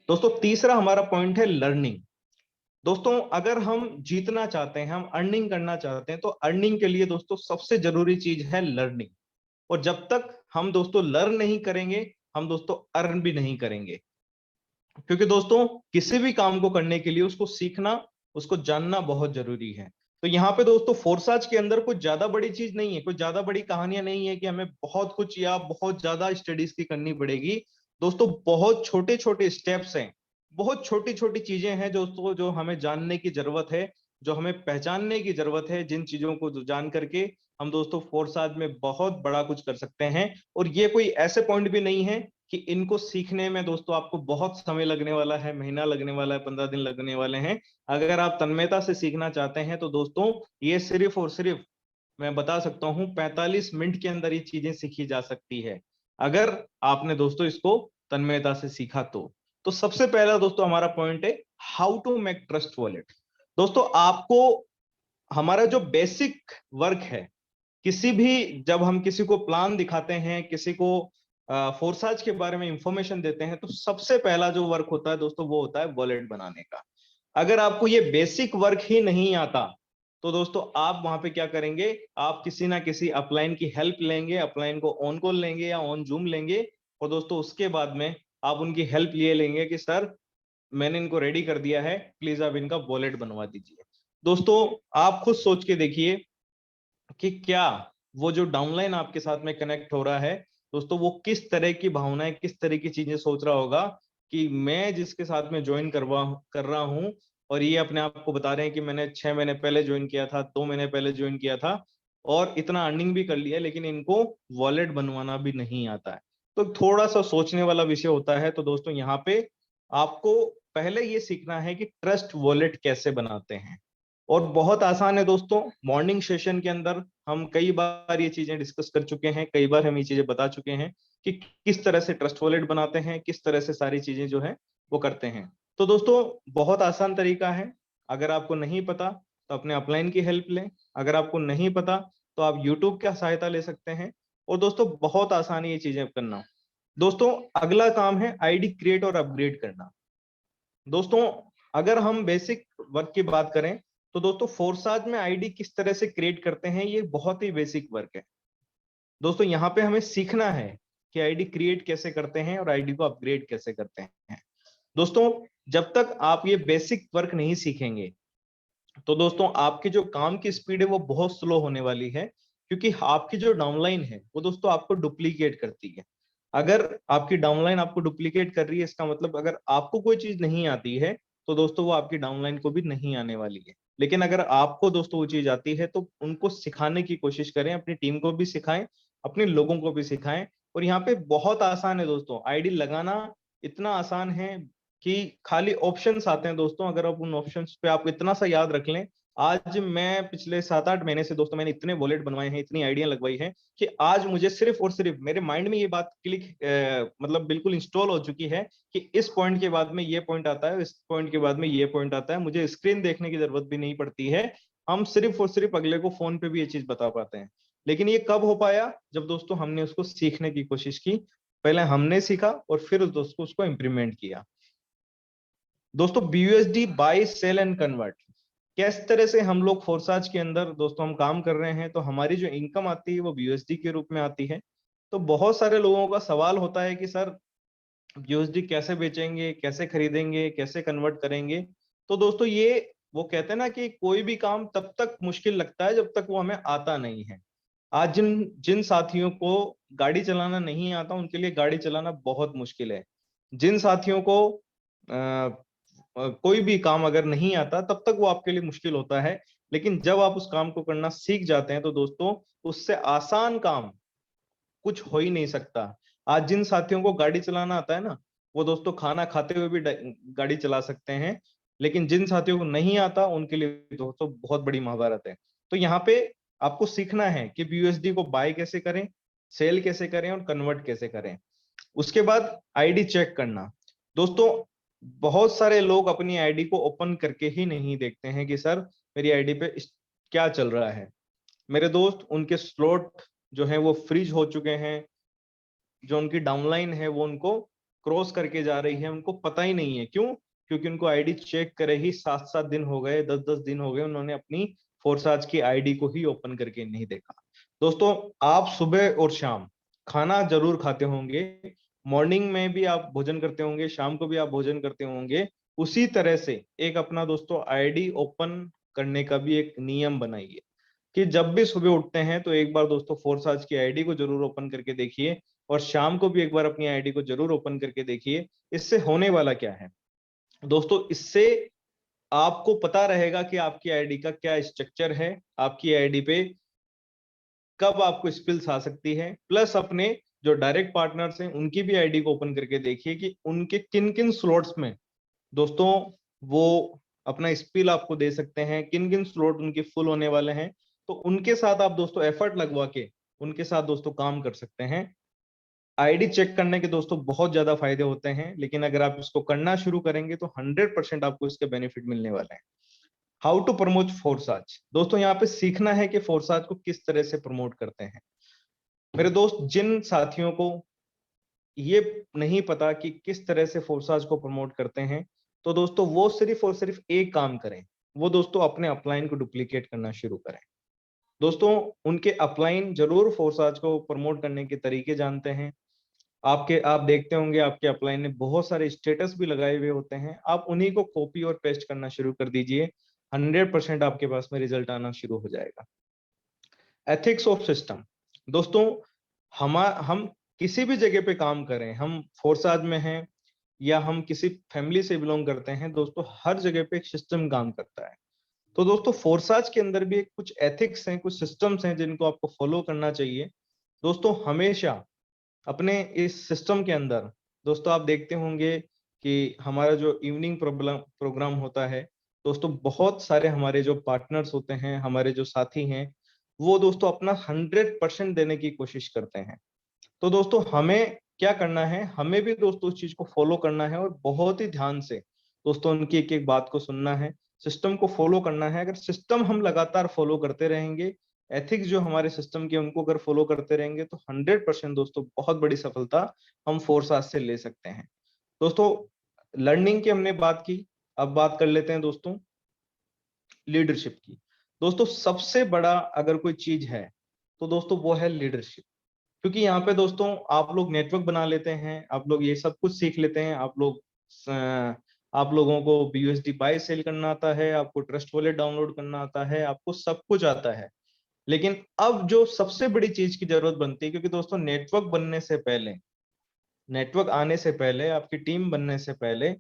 दोस्तों तीसरा हमारा पॉइंट है लर्निंग। दोस्तों अगर हम जीतना चाहते हैं, हम अर्निंग करना चाहते हैं, तो अर्निंग के लिए दोस्तों सबसे जरूरी चीज है लर्निंग। और जब तक हम दोस्तों लर्न नहीं करेंगे हम दोस्तों अर्न भी नहीं करेंगे। क्योंकि दोस्तों किसी भी काम को करने के लिए उसको सीखना, उसको जानना बहुत जरूरी है। तो यहाँ पे दोस्तों फोर्साज के अंदर कुछ ज्यादा बड़ी चीज नहीं है, कुछ ज्यादा बड़ी कहानियां नहीं है कि हमें बहुत कुछ या बहुत ज्यादा स्टडीज की करनी पड़ेगी। दोस्तों बहुत छोटे छोटे स्टेप्स हैं, बहुत छोटी छोटी चीजें हैं दोस्तों जो हमें जानने की जरूरत है, जो हमें पहचानने की जरूरत है, जिन चीजों को जान करके हम दोस्तों फोर्साज में बहुत बड़ा कुछ कर सकते हैं। और ये कोई ऐसे पॉइंट भी नहीं है कि इनको सीखने में दोस्तों आपको बहुत समय लगने वाला है, महीना लगने वाला है, 15 दिन लगने वाले हैं। अगर आप तन्मयता से सीखना चाहते हैं तो दोस्तों ये सिर्फ और सिर्फ मैं बता सकता हूं 45 मिनट के अंदर ये चीजें सीखी जा सकती है, अगर आपने दोस्तों इसको तन्मयता से सीखा तो सबसे पहला दोस्तों हमारा पॉइंट है how to make Trust Wallet. दोस्तों आपको हमारा जो बेसिक वर्क है, किसी भी जब हम किसी को प्लान दिखाते हैं, किसी को फोर्साज के बारे में इंफॉर्मेशन देते हैं, तो सबसे पहला जो वर्क होता है दोस्तों वो होता है वॉलेट बनाने का। अगर आपको ये बेसिक वर्क ही नहीं आता तो दोस्तों आप वहां पे क्या करेंगे, आप किसी ना किसी अपलाइन की हेल्प लेंगे, अपलाइन को ऑन कॉल लेंगे या ऑन जूम लेंगे, और दोस्तों उसके बाद में आप उनकी हेल्प ये लेंगे कि सर मैंने इनको रेडी कर दिया है, प्लीज आप इनका वॉलेट बनवा दीजिए। दोस्तों आप खुद सोच के देखिए कि क्या वो जो डाउनलाइन आपके साथ में कनेक्ट हो रहा है दोस्तों वो किस तरह की भावनाएं, किस तरह की चीजें सोच रहा होगा कि मैं जिसके साथ में ज्वाइन कर रहा हूं और ये अपने आप को बता रहे हैं कि मैंने 6 महीने पहले ज्वाइन किया था, 2 महीने पहले ज्वाइन किया था और इतना अर्निंग भी कर लिया, लेकिन इनको वॉलेट बनवाना भी नहीं आता है। तो थोड़ा सा सोचने वाला विषय होता है। तो दोस्तों यहाँ पे आपको पहले ये सीखना है कि ट्रस्ट वॉलेट कैसे बनाते हैं, और बहुत आसान है दोस्तों। मॉर्निंग सेशन के अंदर हम कई बार ये चीजें डिस्कस कर चुके हैं, कई बार हम ये चीजें बता चुके हैं कि किस तरह से ट्रस्ट वॉलेट बनाते हैं, किस तरह से सारी चीजें जो है वो करते हैं। तो दोस्तों बहुत आसान तरीका है, अगर आपको नहीं पता तो अपने अपलाइन की हेल्प लें। अगर आपको नहीं पता तो आप यूट्यूब की सहायता ले सकते हैं। और दोस्तों बहुत आसान है ये चीजें करना। दोस्तों अगला काम है आईडी क्रिएट और अपग्रेड करना। दोस्तों अगर हम बेसिक वर्क की बात करें तो दोस्तों फोरसाज में आईडी किस तरह से क्रिएट करते हैं, ये बहुत ही बेसिक वर्क है। दोस्तों यहाँ पे हमें सीखना है कि आईडी क्रिएट कैसे करते हैं और आईडी को अपग्रेड कैसे करते हैं। दोस्तों जब तक आप ये बेसिक वर्क नहीं सीखेंगे तो दोस्तों आपकी जो काम की स्पीड है वो बहुत स्लो होने वाली है, क्योंकि आपकी जो डाउनलाइन है वो दोस्तों आपको डुप्लीकेट करती है। अगर आपकी डाउनलाइन आपको डुप्लीकेट कर रही है, इसका मतलब अगर आपको कोई चीज नहीं आती है तो दोस्तों वो आपकी डाउनलाइन को भी नहीं आने वाली है। लेकिन अगर आपको दोस्तों वो चीज आती है तो उनको सिखाने की कोशिश करें, अपनी टीम को भी सिखाएं, अपने लोगों को भी सिखाएं। और यहाँ पे बहुत आसान है दोस्तों, आईडी लगाना इतना आसान है कि खाली ऑप्शंस आते हैं दोस्तों। अगर आप उन ऑप्शंस पे आप इतना सा याद रख लें, आज मैं पिछले 7-8 महीने से दोस्तों मैंने इतने वॉलेट बनवाए हैं, इतनी आइडिया लगवाई है कि आज मुझे सिर्फ और सिर्फ मेरे माइंड में ये बात क्लिक मतलब बिल्कुल इंस्टॉल हो चुकी है कि इस पॉइंट के बाद में ये पॉइंट आता है, इस पॉइंट के बाद में ये पॉइंट आता है। मुझे स्क्रीन देखने की जरूरत भी नहीं पड़ती है, हम सिर्फ और सिर्फ अगले को फोन पे भी ये चीज बता पाते हैं। लेकिन ये कब हो पाया, जब दोस्तों हमने उसको सीखने की कोशिश की। पहले हमने सीखा और फिर उस दोस्त को उसको इम्प्लीमेंट किया। दोस्तों BUSD buy sell and convert, किस तरह से हम लोग फोरसाज के अंदर दोस्तों हम काम कर रहे हैं, तो हमारी जो इनकम आती है वो BUSD के रूप में आती है। तो बहुत सारे लोगों का सवाल होता है कि सर BUSD कैसे बेचेंगे, कैसे खरीदेंगे, कैसे कन्वर्ट करेंगे। तो दोस्तों ये वो कहते हैं ना कि कोई भी काम तब तक मुश्किल लगता है जब तक वो हमें आता नहीं है। आज जिन जिन साथियों को गाड़ी चलाना नहीं आता उनके लिए गाड़ी चलाना बहुत मुश्किल है। जिन साथियों को कोई भी काम अगर नहीं आता तब तक वो आपके लिए मुश्किल होता है। लेकिन जब आप उस काम को करना सीख जाते हैं तो दोस्तों उससे आसान काम कुछ हो ही नहीं सकता। आज जिन साथियों को गाड़ी चलाना आता है ना, वो दोस्तों खाना खाते हुए भी गाड़ी चला सकते हैं। लेकिन जिन साथियों को नहीं आता उनके लिए दोस्तों बहुत बड़ी महाभारत है। तो यहाँ पे आपको सीखना है कि BUSD को बाय कैसे करें, सेल कैसे करें और कन्वर्ट कैसे करें। उसके बाद आईडी चेक करना। दोस्तों बहुत सारे लोग अपनी आईडी को ओपन करके ही नहीं देखते हैं कि सर मेरी आईडी पे क्या चल रहा है। मेरे दोस्त उनके स्लॉट जो है वो फ्रीज हो चुके हैं, जो उनकी डाउनलाइन है वो उनको क्रॉस करके जा रही है, उनको पता ही नहीं है। क्यों? क्योंकि उनको आईडी चेक करे ही 7-7 दिन हो गए, 10-10 दिन हो गए, उन्होंने अपनी फोरसाज की आईडी को ही ओपन करके नहीं देखा। दोस्तों आप सुबह और शाम खाना जरूर खाते होंगे, मॉर्निंग में भी आप भोजन करते होंगे, शाम को भी आप भोजन करते होंगे। उसी तरह से एक अपना दोस्तों आईडी ओपन करने का भी एक नियम बनाइए कि जब भी सुबह उठते हैं तो एक बार दोस्तों फोरसाज की आईडी को जरूर ओपन करके देखिए और शाम को भी एक बार अपनी आईडी को जरूर ओपन करके देखिए। इससे होने वाला क्या है दोस्तों, इससे आपको पता रहेगा कि आपकी आईडी का क्या स्ट्रक्चर है, आपकी आईडी पे कब आपको स्पिल्स आ सकती है। प्लस अपने जो डायरेक्ट पार्टनर्स हैं उनकी भी आईडी को ओपन करके देखिए कि उनके किन किन स्लॉट्स में दोस्तों वो अपना स्पिल आपको दे सकते हैं, किन किन स्लॉट उनके फुल होने वाले हैं। तो उनके साथ आप दोस्तों एफर्ट लगवा के उनके साथ दोस्तों काम कर सकते हैं। आईडी चेक करने के दोस्तों बहुत ज्यादा फायदे होते हैं, लेकिन अगर आप इसको करना शुरू करेंगे तो 100% आपको इसके बेनिफिट मिलने वाले हैं। How to promote Forsaz. दोस्तों यहाँ पे सीखना है कि फोरसाज को किस तरह से प्रमोट करते हैं। मेरे दोस्त जिन साथियों को ये नहीं पता कि किस तरह से फोरसाज को प्रमोट करते हैं, तो दोस्तों वो सिर्फ और सिर्फ एक काम करें, वो दोस्तों अपने अपलाइन को डुप्लीकेट करना शुरू करें। दोस्तों उनके अपलाइन जरूर फोरसाज को प्रमोट करने के तरीके जानते हैं। आप देखते होंगे आपके अपलाइन ने बहुत सारे स्टेटस भी लगाए हुए होते हैं, आप उन्हीं को कॉपी और पेस्ट करना शुरू कर दीजिए, 100% आपके पास में रिजल्ट आना शुरू हो जाएगा। Ethics of system. दोस्तों हम किसी भी जगह पे काम करें, हम फोरसाज में हैं या हम किसी फैमिली से बिलोंग करते हैं, दोस्तों हर जगह पे एक सिस्टम काम करता है। तो दोस्तों फोरसाज के अंदर भी कुछ एथिक्स हैं, कुछ सिस्टम्स हैं जिनको आपको फॉलो करना चाहिए। दोस्तों हमेशा अपने इस सिस्टम के अंदर दोस्तों आप देखते होंगे कि हमारा जो इवनिंग प्रोग्राम होता है, दोस्तों बहुत सारे हमारे जो पार्टनर्स होते हैं, हमारे जो साथी हैं, वो दोस्तों अपना 100% देने की कोशिश करते हैं। तो दोस्तों हमें क्या करना है, हमें भी दोस्तों उस चीज को फॉलो करना है और बहुत ही ध्यान से दोस्तों उनकी एक एक बात को सुनना है। सिस्टम को फॉलो करना है। अगर सिस्टम हम लगातार फॉलो करते रहेंगे, एथिक्स जो हमारे सिस्टम के उनको अगर फॉलो करते रहेंगे, तो 100% दोस्तों बहुत बड़ी सफलता हम फोर्साज से ले सकते हैं। दोस्तों लर्निंग की हमने बात की, अब बात कर लेते हैं दोस्तों लीडरशिप की। दोस्तों सबसे बड़ा अगर कोई चीज है तो दोस्तों वो है लीडरशिप। क्योंकि यहाँ पे दोस्तों आप लोग नेटवर्क बना लेते हैं, आप लोग ये सब कुछ सीख लेते हैं, आप लोगों को BUSD बाय सेल करना आता है, आपको ट्रस्ट वॉलेट डाउनलोड करना आता है, आपको सब कुछ आता है। लेकिन अब जो सबसे बड़ी चीज की जरूरत बनती है, क्योंकि दोस्तों नेटवर्क बनने से पहले, नेटवर्क आने से पहले, आपकी टीम बनने से पहले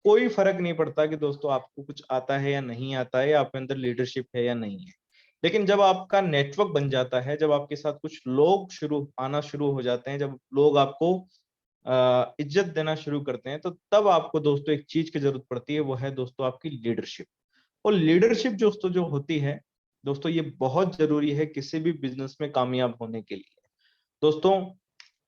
कोई फर्क नहीं पड़ता कि दोस्तों आपको कुछ आता है या नहीं आता है, आपके अंदर लीडरशिप है या नहीं है। लेकिन जब आपका नेटवर्क बन जाता है, जब आपके साथ कुछ लोग आना शुरू हो जाते हैं, जब लोग आपको इज्जत देना शुरू करते हैं, तो तब आपको दोस्तों एक चीज की जरूरत पड़ती है, वो है दोस्तों आपकी लीडरशिप। और लीडरशिप दोस्तों जो होती है दोस्तों, ये बहुत जरूरी है किसी भी बिजनेस में कामयाब होने के लिए। दोस्तों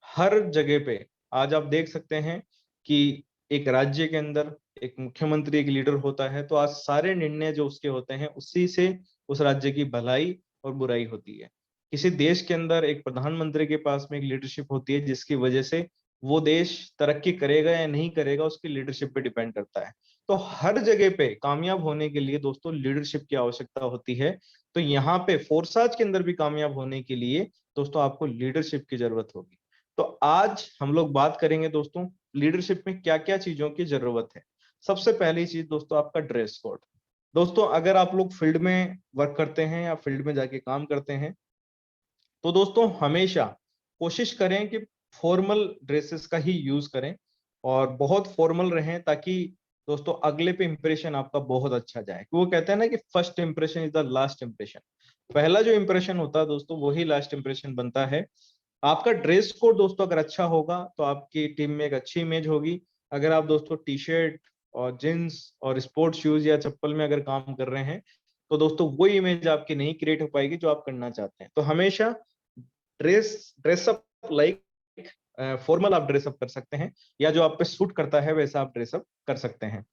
हर जगह पे आज आप देख सकते हैं कि एक राज्य के अंदर एक मुख्यमंत्री, एक लीडर होता है, तो आज सारे निर्णय जो उसके होते हैं उसी से उस राज्य की भलाई और बुराई होती है। किसी देश के अंदर एक प्रधानमंत्री के पास में एक लीडरशिप होती है, जिसकी वजह से वो देश तरक्की करेगा या नहीं करेगा उसकी लीडरशिप पे डिपेंड करता है। तो हर जगह पे कामयाब होने के लिए दोस्तों लीडरशिप की आवश्यकता होती है। तो यहाँ पे फोर्साज के अंदर भी कामयाब होने के लिए दोस्तों आपको लीडरशिप की जरूरत होगी। तो आज हम लोग बात करेंगे दोस्तों लीडरशिप में क्या क्या चीजों की जरूरत है। सबसे पहली चीज दोस्तों आपका ड्रेस कोड। दोस्तों अगर आप लोग फील्ड में वर्क करते हैं या फील्ड में जाके काम करते हैं, तो दोस्तों हमेशा कोशिश करें कि फॉर्मल ड्रेसेस का ही यूज करें और बहुत फॉर्मल रहें, ताकि दोस्तों अगले पे इंप्रेशन आपका बहुत अच्छा जाए। वो कहते हैं ना कि first impression is the last impression. पहला जो इंप्रेशन होता है दोस्तों वही लास्ट इंप्रेशन बनता है। आपका ड्रेस कोड दोस्तों अगर अच्छा होगा तो आपकी टीम में एक अच्छी इमेज होगी। अगर आप दोस्तों टी शर्ट और जींस और स्पोर्ट्स शूज या चप्पल में अगर काम कर रहे हैं, तो दोस्तों वो इमेज आपकी नहीं क्रिएट हो पाएगी जो आप करना चाहते हैं। तो हमेशा ड्रेसअप लाइक फॉर्मल आप ड्रेसअप कर सकते हैं, या जो आप पे सूट करता है वैसा आप ड्रेसअप कर सकते हैं।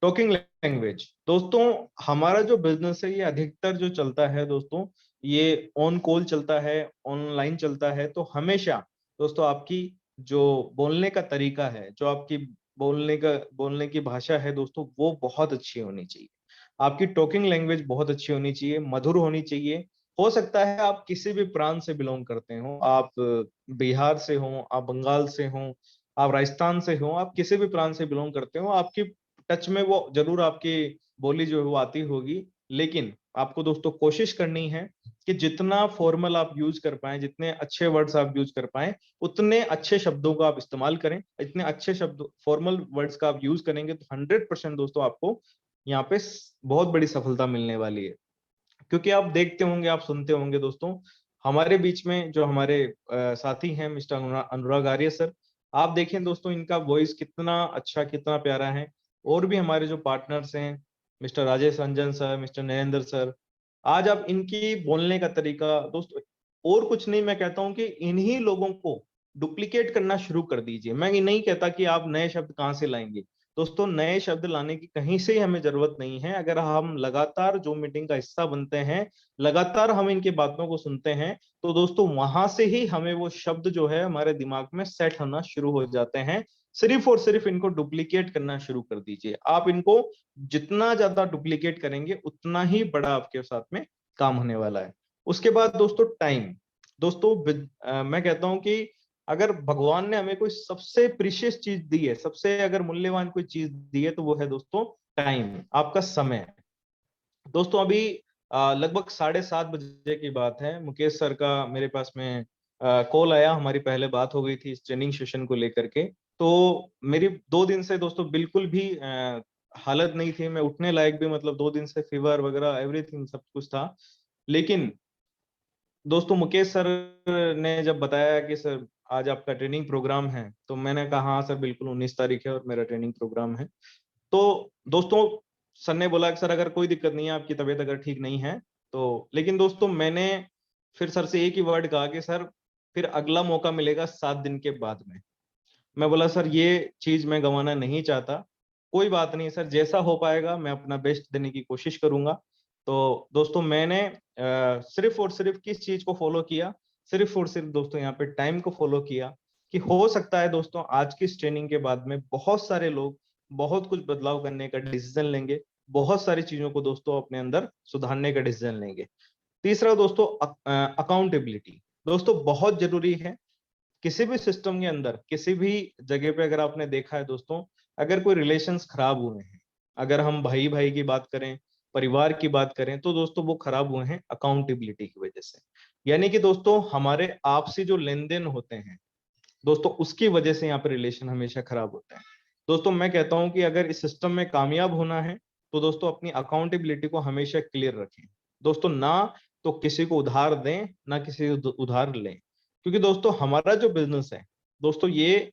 टॉकिंग लैंग्वेज दोस्तों, हमारा जो बिजनेस है ये अधिकतर जो चलता है दोस्तों, ये ऑन कॉल चलता है, ऑनलाइन चलता है। तो हमेशा दोस्तों आपकी जो बोलने का तरीका है, जो आपकी बोलने की भाषा है दोस्तों, वो बहुत अच्छी होनी चाहिए। आपकी टॉकिंग लैंग्वेज बहुत अच्छी होनी चाहिए, मधुर होनी चाहिए। हो सकता है आप किसी भी प्रांत से बिलोंग करते हो, आप बिहार से हो, आप बंगाल से हो, आप राजस्थान से हो, आप किसी भी प्रांत से बिलोंग करते हो, आपकी टच में वो जरूर आपकी बोली जो है वो आती होगी। लेकिन आपको दोस्तों कोशिश करनी है कि जितना फॉर्मल आप यूज कर पाए, जितने अच्छे वर्ड्स आप यूज कर पाए, उतने अच्छे शब्दों का आप इस्तेमाल करें। इतने अच्छे शब्द फॉर्मल वर्ड्स का आप यूज करेंगे तो 100% दोस्तों आपको यहाँ पे बहुत बड़ी सफलता मिलने वाली है। क्योंकि आप देखते होंगे, आप सुनते होंगे दोस्तों, हमारे बीच में जो हमारे साथी हैं मिस्टर अनुराग आर्य सर, आप देखें दोस्तों इनका वॉइस कितना अच्छा, कितना प्यारा है। और भी हमारे जो पार्टनर्स हैं, mister Rajesh Ranjan sir, mister Narendra sir, आज आप इनकी बोलने का तरीका दोस्तों, और कुछ नहीं, मैं कहता हूं कि इन्हीं लोगों को डुप्लीकेट करना शुरू कर दीजिए। मैं ये नहीं कहता कि आप नए शब्द कहाँ से लाएंगे दोस्तों, नए शब्द लाने की कहीं से ही हमें जरूरत नहीं है। अगर हम लगातार जो मीटिंग का हिस्सा बनते हैं, लगातार हम इनकी बातों को सुनते हैं, तो दोस्तों वहां से ही हमें वो शब्द जो है हमारे दिमाग में सेट होना शुरू हो जाते हैं। सिर्फ और सिर्फ इनको डुप्लीकेट करना शुरू कर दीजिए। आप इनको जितना ज्यादा डुप्लीकेट करेंगे उतना ही बड़ा आपके साथ में काम होने वाला है। उसके बाद दोस्तों टाइम। दोस्तों मैं कहता हूं कि अगर भगवान ने हमें कोई सबसे प्रीशियस चीज दी है, सबसे अगर मूल्यवान कोई चीज दी है, तो वो है दोस्तों टाइम, आपका समय। दोस्तों अभी लगभग 7:30 बजे की बात है, मुकेश सर का मेरे पास में कॉल आया। हमारी पहले बात हो गई थी इस ट्रेनिंग सेशन को लेकर के। तो मेरी 2 दिन से दोस्तों बिल्कुल भी हालत नहीं थी, मैं उठने लायक भी, मतलब 2 दिन से फीवर वगैरह एवरीथिंग सब कुछ था। लेकिन दोस्तों मुकेश सर ने जब बताया कि सर आज आपका ट्रेनिंग प्रोग्राम है, तो मैंने कहा हाँ सर बिल्कुल 19 तारीख है और मेरा ट्रेनिंग प्रोग्राम है। तो दोस्तों सर ने बोला कि सर अगर कोई दिक्कत नहीं है, आपकी तबीयत अगर ठीक नहीं है तो, लेकिन दोस्तों मैंने फिर सर से एक ही वर्ड कहा कि सर फिर अगला मौका मिलेगा 7 दिन के बाद में। मैं बोला सर ये चीज मैं गंवाना नहीं चाहता, कोई बात नहीं सर, जैसा हो पाएगा मैं अपना बेस्ट देने की कोशिश करूंगा। तो दोस्तों मैंने सिर्फ और सिर्फ किस चीज को फॉलो किया, सिर्फ और सिर्फ दोस्तों यहाँ पे टाइम को फॉलो किया, कि हो सकता है दोस्तों आज की इस ट्रेनिंग के बाद में बहुत सारे लोग बहुत कुछ बदलाव करने का डिसीजन लेंगे, बहुत सारी चीजों को दोस्तों अपने अंदर सुधारने का डिसीजन लेंगे। तीसरा दोस्तों अकाउंटेबिलिटी दोस्तों बहुत जरूरी है। किसी भी सिस्टम के अंदर, किसी भी जगह पे अगर आपने देखा है दोस्तों, अगर कोई रिलेशंस खराब हुए हैं, अगर हम भाई भाई की बात करें, परिवार की बात करें, तो दोस्तों वो खराब हुए हैं अकाउंटेबिलिटी की वजह से। यानी कि दोस्तों हमारे आपसी जो लेन देन होते हैं दोस्तों, उसकी वजह से यहाँ पे रिलेशन हमेशा खराब होते हैं। दोस्तों मैं कहता हूं कि अगर इस सिस्टम में कामयाब होना है तो दोस्तों अपनी अकाउंटेबिलिटी को हमेशा क्लियर रखें दोस्तों। ना तो किसी को उधार दें, ना किसी को उधार लें, क्योंकि दोस्तों हमारा जो बिजनेस है दोस्तों, ये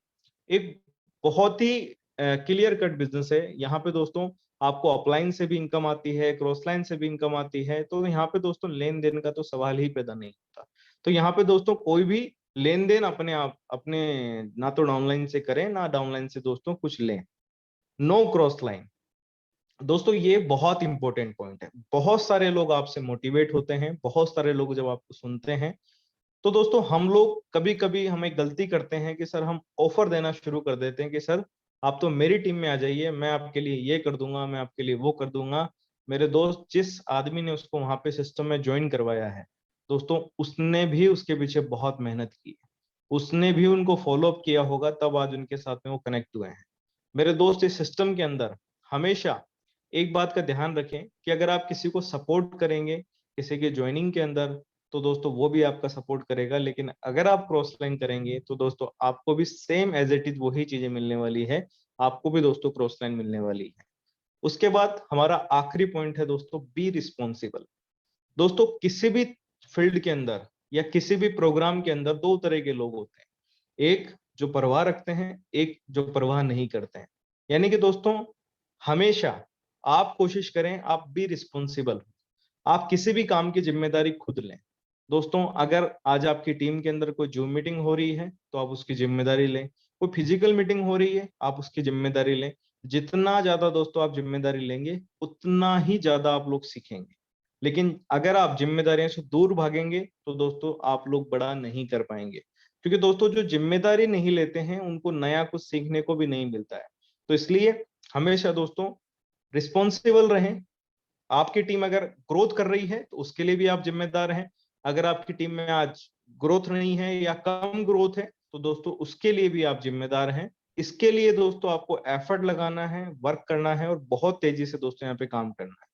एक बहुत ही क्लियर कट बिजनेस है। यहाँ पे दोस्तों आपको अपलाइन से भी इनकम आती है, क्रॉस लाइन से भी इनकम आती है, तो यहाँ पे दोस्तों लेन देन का तो सवाल ही पैदा नहीं होता। तो यहाँ पे दोस्तों कोई भी लेन देन अपने आप अपने ना तो डाउनलाइन से करें, ना डाउनलाइन से दोस्तों कुछ लें। नो क्रॉस लाइन दोस्तों, ये बहुत इंपॉर्टेंट पॉइंट है। बहुत सारे लोग आपसे मोटिवेट होते हैं, बहुत सारे लोग जब आपको सुनते हैं, तो दोस्तों हम लोग कभी कभी हम एक गलती करते हैं कि सर हम ऑफर देना शुरू कर देते हैं कि सर आप तो मेरी टीम में आ जाइए, मैं आपके लिए ये कर दूंगा, मैं आपके लिए वो कर दूंगा। मेरे दोस्त, जिस आदमी ने उसको वहां पे सिस्टम में ज्वाइन करवाया है दोस्तों, उसने भी उसके पीछे बहुत मेहनत की है, उसने भी उनको फॉलो अप किया होगा, तब आज उनके साथ में वो कनेक्ट हुए हैं। मेरे दोस्त, इस सिस्टम के अंदर हमेशा एक बात का ध्यान रखें कि अगर आप किसी को सपोर्ट करेंगे किसी के ज्वाइनिंग के अंदर, तो दोस्तों वो भी आपका सपोर्ट करेगा, लेकिन अगर आप क्रॉस लाइन करेंगे तो दोस्तों आपको भी सेम एज इट इज वही चीजें मिलने वाली है, आपको भी दोस्तों क्रॉस लाइन मिलने वाली है। उसके बाद हमारा आखिरी पॉइंट है दोस्तों, बी रिस्पॉन्सिबल। दोस्तों किसी भी फील्ड के अंदर या किसी भी प्रोग्राम के अंदर दो तरह के लोग होते हैं, एक जो परवाह रखते हैं, एक जो परवाह नहीं करते हैं। यानी कि दोस्तों हमेशा आप कोशिश करें आप बी रिस्पॉन्सिबल, आप किसी भी काम की जिम्मेदारी खुद लें। दोस्तों अगर आज आपकी टीम के अंदर कोई जूम मीटिंग हो रही है तो आप उसकी जिम्मेदारी लें, कोई फिजिकल मीटिंग हो रही है आप उसकी जिम्मेदारी लें। जितना ज्यादा दोस्तों आप जिम्मेदारी लेंगे उतना ही ज्यादा आप लोग सीखेंगे। लेकिन अगर आप जिम्मेदारियों से दूर भागेंगे तो दोस्तों आप लोग बड़ा नहीं कर पाएंगे, क्योंकि दोस्तों जो जिम्मेदारी नहीं लेते हैं उनको नया कुछ सीखने को भी नहीं मिलता है। तो इसलिए हमेशा दोस्तों रिस्पॉन्सिबल रहें। आपकी टीम अगर ग्रोथ कर रही है तो उसके लिए भी आप जिम्मेदार हैं। अगर आपकी टीम में आज ग्रोथ नहीं है या कम ग्रोथ है तो दोस्तों उसके लिए भी आप जिम्मेदार हैं। इसके लिए दोस्तों आपको एफर्ट लगाना है, वर्क करना है और बहुत तेजी से दोस्तों यहाँ पे काम करना है।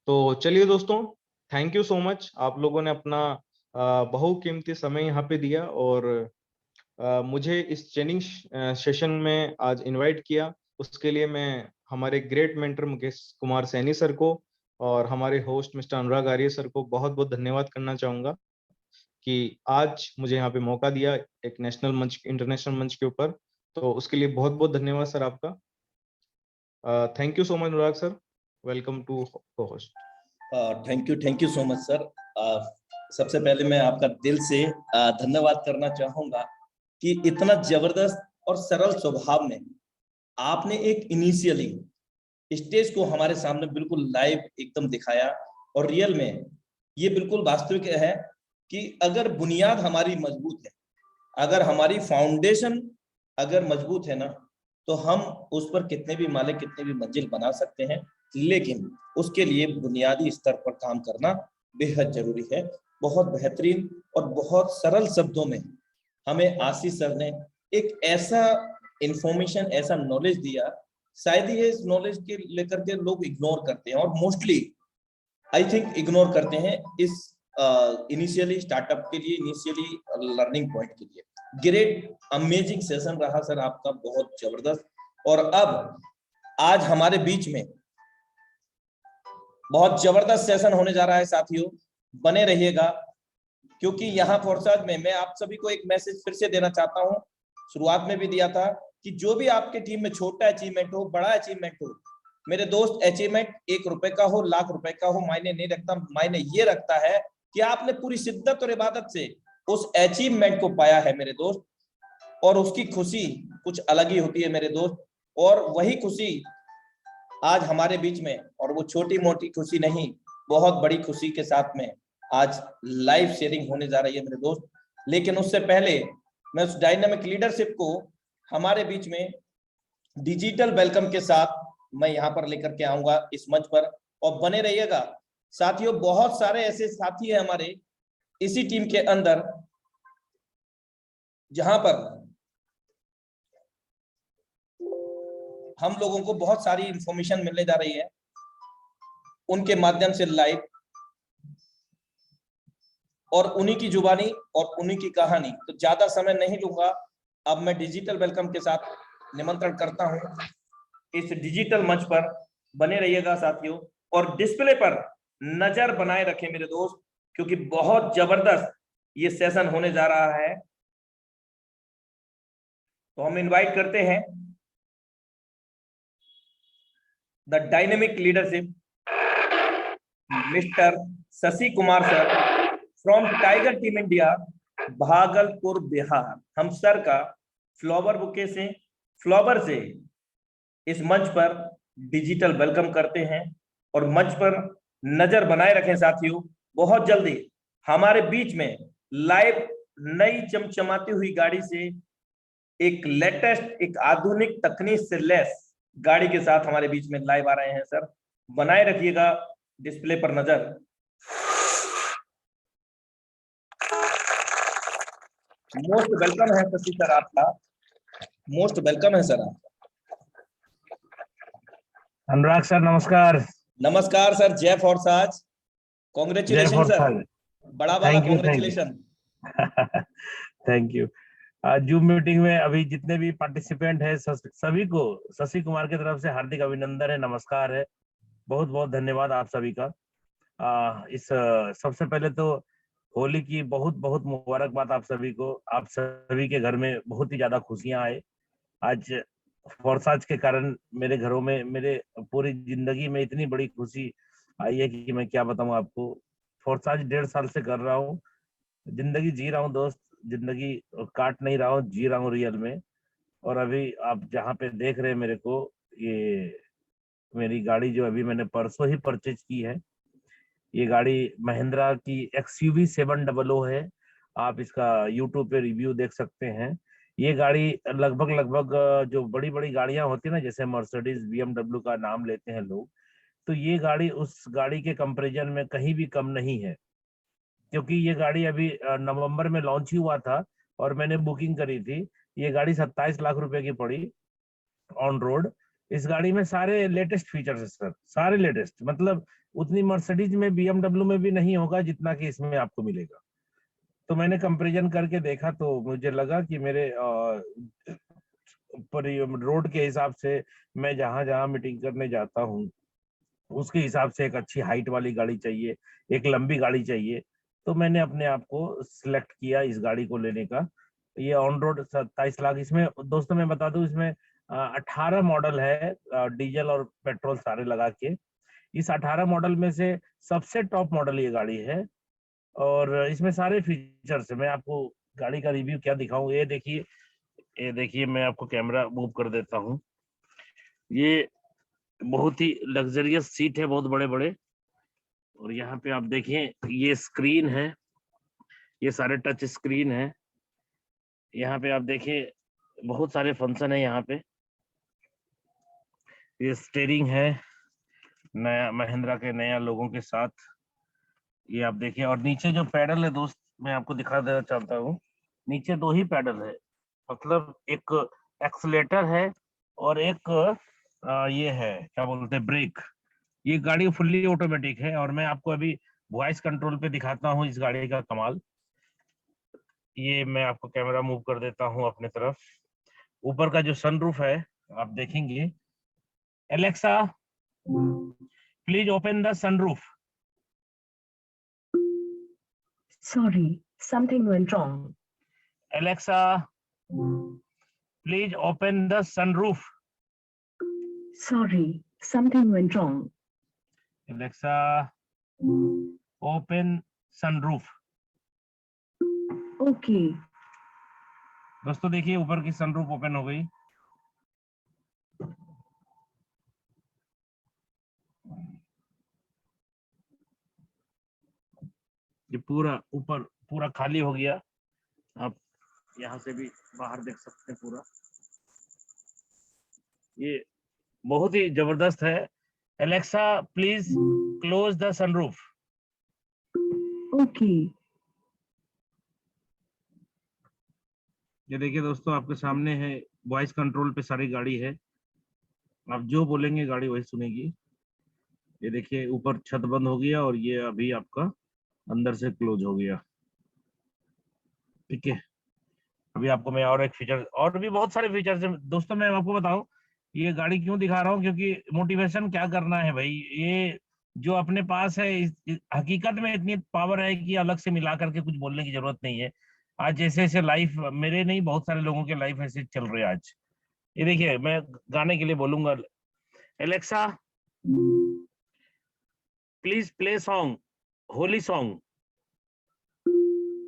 तो चलिए दोस्तों, थैंक यू सो मच, आप लोगों ने अपना बहुकीमती समय यहाँ पे दिया और मुझे इस ट्रेनिंग सेशन में आज इनवाइट किया। उसके लिए मैं हमारे great mentor Mukesh Kumar Saini sir को और हमारे host mister Anurag Arya sir को बहुत बहुत धन्यवाद करना चाहूंगा कि आज मुझे यहाँ पे मौका दिया एक नेशनल मंच, इंटरनेशनल मंच के ऊपर। तो उसके लिए बहुत बहुत धन्यवाद सर आपका। Thank you so much Anurag sir, welcome to host. Thank you so much sir. सबसे पहले मैं आपका दिल से धन्यवाद करना चाहूंगा कि इतना जबरदस्त और सरल स्वभाव में आपने एक इनिशियली स्टेज को हमारे सामने बिल्कुल लाइव एकदम दिखाया। और रियल में ये बिल्कुल वास्तविक है कि अगर बुनियाद हमारी मजबूत है, अगर हमारी फाउंडेशन अगर मजबूत है ना, तो हम उस पर कितने भी माले, कितने भी मंजिल बना सकते हैं। लेकिन उसके लिए बुनियादी स्तर पर काम करना बेहद जरूरी है। बहुत बेहतरीन और बहुत सरल शब्दों में हमें आशीष सर ने एक ऐसा इंफॉर्मेशन, ऐसा नॉलेज दिया, शायद ही इस नॉलेज के लेकर के लोग इग्नोर करते हैं और मोस्टली आई थिंक इग्नोर करते हैं इस इनिशियली स्टार्टअप के लिए, इनिशियली लर्निंग पॉइंट के लिए। ग्रेट अमेजिंग सेशन रहा सर आपका, बहुत जबरदस्त। और अब आज हमारे बीच में बहुत जबरदस्त सेशन होने जा रहा है साथियों, बने रहिएगा, क्योंकि यहाँ फोर्साज में मैं आप सभी को एक मैसेज फिर से देना चाहता हूँ। शुरुआत में भी दिया था कि जो भी आपके टीम में छोटा अचीवमेंट हो, बड़ा अचीवमेंट हो, मेरे दोस्त, अचीवमेंट 1 रुपए का हो, लाख रुपए का हो, मायने नहीं रखता। मायने ये रखता है कि आपने पूरी शिद्दत और इबादत से उस अचीवमेंट को पाया है मेरे दोस्त, और उसकी खुशी कुछ अलग ही होती है मेरे दोस्त। और वही खुशी आज हमारे बीच में, और वो छोटी मोटी खुशी नहीं, बहुत बड़ी खुशी के साथ में आज लाइव शेयरिंग होने जा रही है मेरे दोस्त। लेकिन उससे पहले मैं उस डायनामिक लीडरशिप को हमारे बीच में डिजिटल वेलकम के साथ मैं यहाँ पर लेकर के आऊंगा इस मंच पर, और बने रहिएगा साथियों। बहुत सारे ऐसे साथी हैं हमारे इसी टीम के अंदर जहां पर हम लोगों को बहुत सारी इंफॉर्मेशन मिलने जा रही है उनके माध्यम से लाइव, और उन्हीं की जुबानी और उन्हीं की कहानी। तो ज्यादा समय नहीं लूंगा, अब मैं डिजिटल वेलकम के साथ निमंत्रण करता हूं इस डिजिटल मंच पर। बने रहिएगा साथियों, और डिस्प्ले पर नजर बनाए रखें मेरे दोस्त, क्योंकि बहुत जबरदस्त ये सेशन होने जा रहा है। तो हम इनवाइट करते हैं the dynamic leadership mister Shashi Kumar sir from tiger team India, Bhagalpur Bihar. हम सर का फ्लावर से इस मंच पर डिजिटल वेलकम करते हैं, और मंच पर नजर बनाए रखें साथियों। बहुत जल्दी हमारे बीच में लाइव नई चमचमाती हुई गाड़ी से, एक लेटेस्ट, एक आधुनिक तकनीक से लैस गाड़ी के साथ हमारे बीच में लाइव आ रहे हैं सर। बनाए रखिएगा डिस्प्ले पर नजर। मोस्ट वेलकम है शशि सर आपका, मोस्ट वेलकम है सर आपका। अनुराग सर नमस्कार। नमस्कार सर, जय फोर्साज, कांग्रेचुलेशन सर, सर, बड़ा वाला congratulation. Thank you. Zoom meeting में अभी जितने भी पार्टिसिपेंट हैं सभी को शशि कुमार की तरफ से हार्दिक अभिनंदन है, नमस्कार है, बहुत बहुत धन्यवाद आप सभी का। सबसे पहले तो होली की बहुत बहुत मुबारकबाद आप सभी को। आप सभी के घर में बहुत ही ज्यादा खुशियां आए। आज फोर्साज के कारण मेरे घरों में, मेरे पूरी जिंदगी में इतनी बड़ी खुशी आई है कि मैं क्या बताऊं आपको। फोर्साज 1.5 साल से कर रहा हूँ, जिंदगी जी रहा हूँ दोस्त, जिंदगी काट नहीं रहा हूँ, जी रहा हूँ रियल में। और अभी आप जहाँ पे देख रहे हैं मेरे को, ये मेरी गाड़ी जो अभी मैंने परसों ही परचेज की है, ये गाड़ी महिंद्रा की XUV 700 है। आप इसका यूट्यूब पे रिव्यू देख सकते हैं। ये गाड़ी लगभग जो बड़ी बड़ी गाड़ियां होती है ना, जैसे मर्सिडीज, BMW का नाम लेते हैं लोग, तो ये गाड़ी उस गाड़ी के कंपैरिजन में कहीं भी कम नहीं है। क्योंकि ये गाड़ी अभी नवंबर में लॉन्च ही हुआ था और मैंने बुकिंग करी थी। ये गाड़ी 27 लाख रुपए की पड़ी ऑन रोड। इस गाड़ी में सारे लेटेस्ट फीचर्स है सर, सारे लेटेस्ट, मतलब उतनी मर्सिडीज में, BMW में भी नहीं होगा जितना कि इसमें आपको मिलेगा। तो मैंने कंपैरिजन करके देखा तो मुझे लगा कि मेरे रोड के हिसाब से, मैं जहां जहां मीटिंग करने जाता हूँ उसके हिसाब से एक अच्छी हाइट वाली गाड़ी चाहिए, एक लंबी गाड़ी चाहिए। तो मैंने अपने आप को सिलेक्ट किया इस गाड़ी को लेने का। ये ऑन रोड 27 लाख। इसमें दोस्तों मैं बता दूं, इसमें 18 मॉडल है, डीजल और पेट्रोल सारे लगा के। इस 18 मॉडल में से सबसे टॉप मॉडल ये गाड़ी है, और इसमें सारे फीचर्स है। मैं आपको गाड़ी का रिव्यू क्या दिखाऊं, ये देखिए मैं आपको कैमरा मूव कर देता हूँ। ये बहुत ही लग्जरियस सीट है, बहुत बड़े बड़े। और यहाँ पे आप देखिए ये स्क्रीन है, ये सारे टच स्क्रीन है। यहाँ पे आप देखिए बहुत सारे फंक्शन है यहाँ पे। ये स्टीयरिंग है नया, महिंद्रा के नया लोगों के साथ, ये आप देखिए। और नीचे जो पैडल है दोस्त, मैं आपको दिखा देना चाहता हूँ। नीचे 2 ही पैडल है, मतलब एक एक्सीलेटर है और एक ये है क्या बोलते हैं, ब्रेक। ये गाड़ी फुल्ली ऑटोमेटिक है, और मैं आपको अभी वॉइस कंट्रोल पे दिखाता हूँ इस गाड़ी का कमाल। ये मैं आपको कैमरा मूव कर देता हूँ अपने तरफ। ऊपर का जो सनरूफ है आप देखेंगे, Alexa please open the sunroof. Sorry, something went wrong. Alexa please open the sunroof. Sorry, something went wrong. Alexa open sunroof. Okay. दोस्तों देखिए ऊपर की सनरूफ ओपन हो गई। ये पूरा ऊपर पूरा खाली हो गया। आप यहाँ से भी बाहर देख सकते हैं पूरा, ये बहुत ही जबरदस्त है। Alexa please close the sunroof. Okay. ये देखिए दोस्तों, आपके सामने है, वॉइस कंट्रोल पे सारी गाड़ी है, आप जो बोलेंगे गाड़ी वही सुनेगी। ये देखिए ऊपर छत बंद हो गया और ये अभी आपका अंदर से क्लोज हो गया। ठीक है, अभी आपको मैं और एक फीचर, और भी बहुत सारे फीचर्स हैं दोस्तों। मैं आपको बताऊं ये गाड़ी क्यों दिखा रहा हूँ, क्योंकि मोटिवेशन क्या करना है भाई, ये जो अपने पास है हकीकत में इतनी पावर है कि अलग से मिला करके कुछ बोलने की जरूरत नहीं है। आज जैसे ऐसे लाइफ, मेरे नहीं बहुत सारे लोगों के लाइफ ऐसे चल रहे हैं आज। ये देखिए मैं गाने के लिए बोलूंगा, Alexa please play song, Holi song.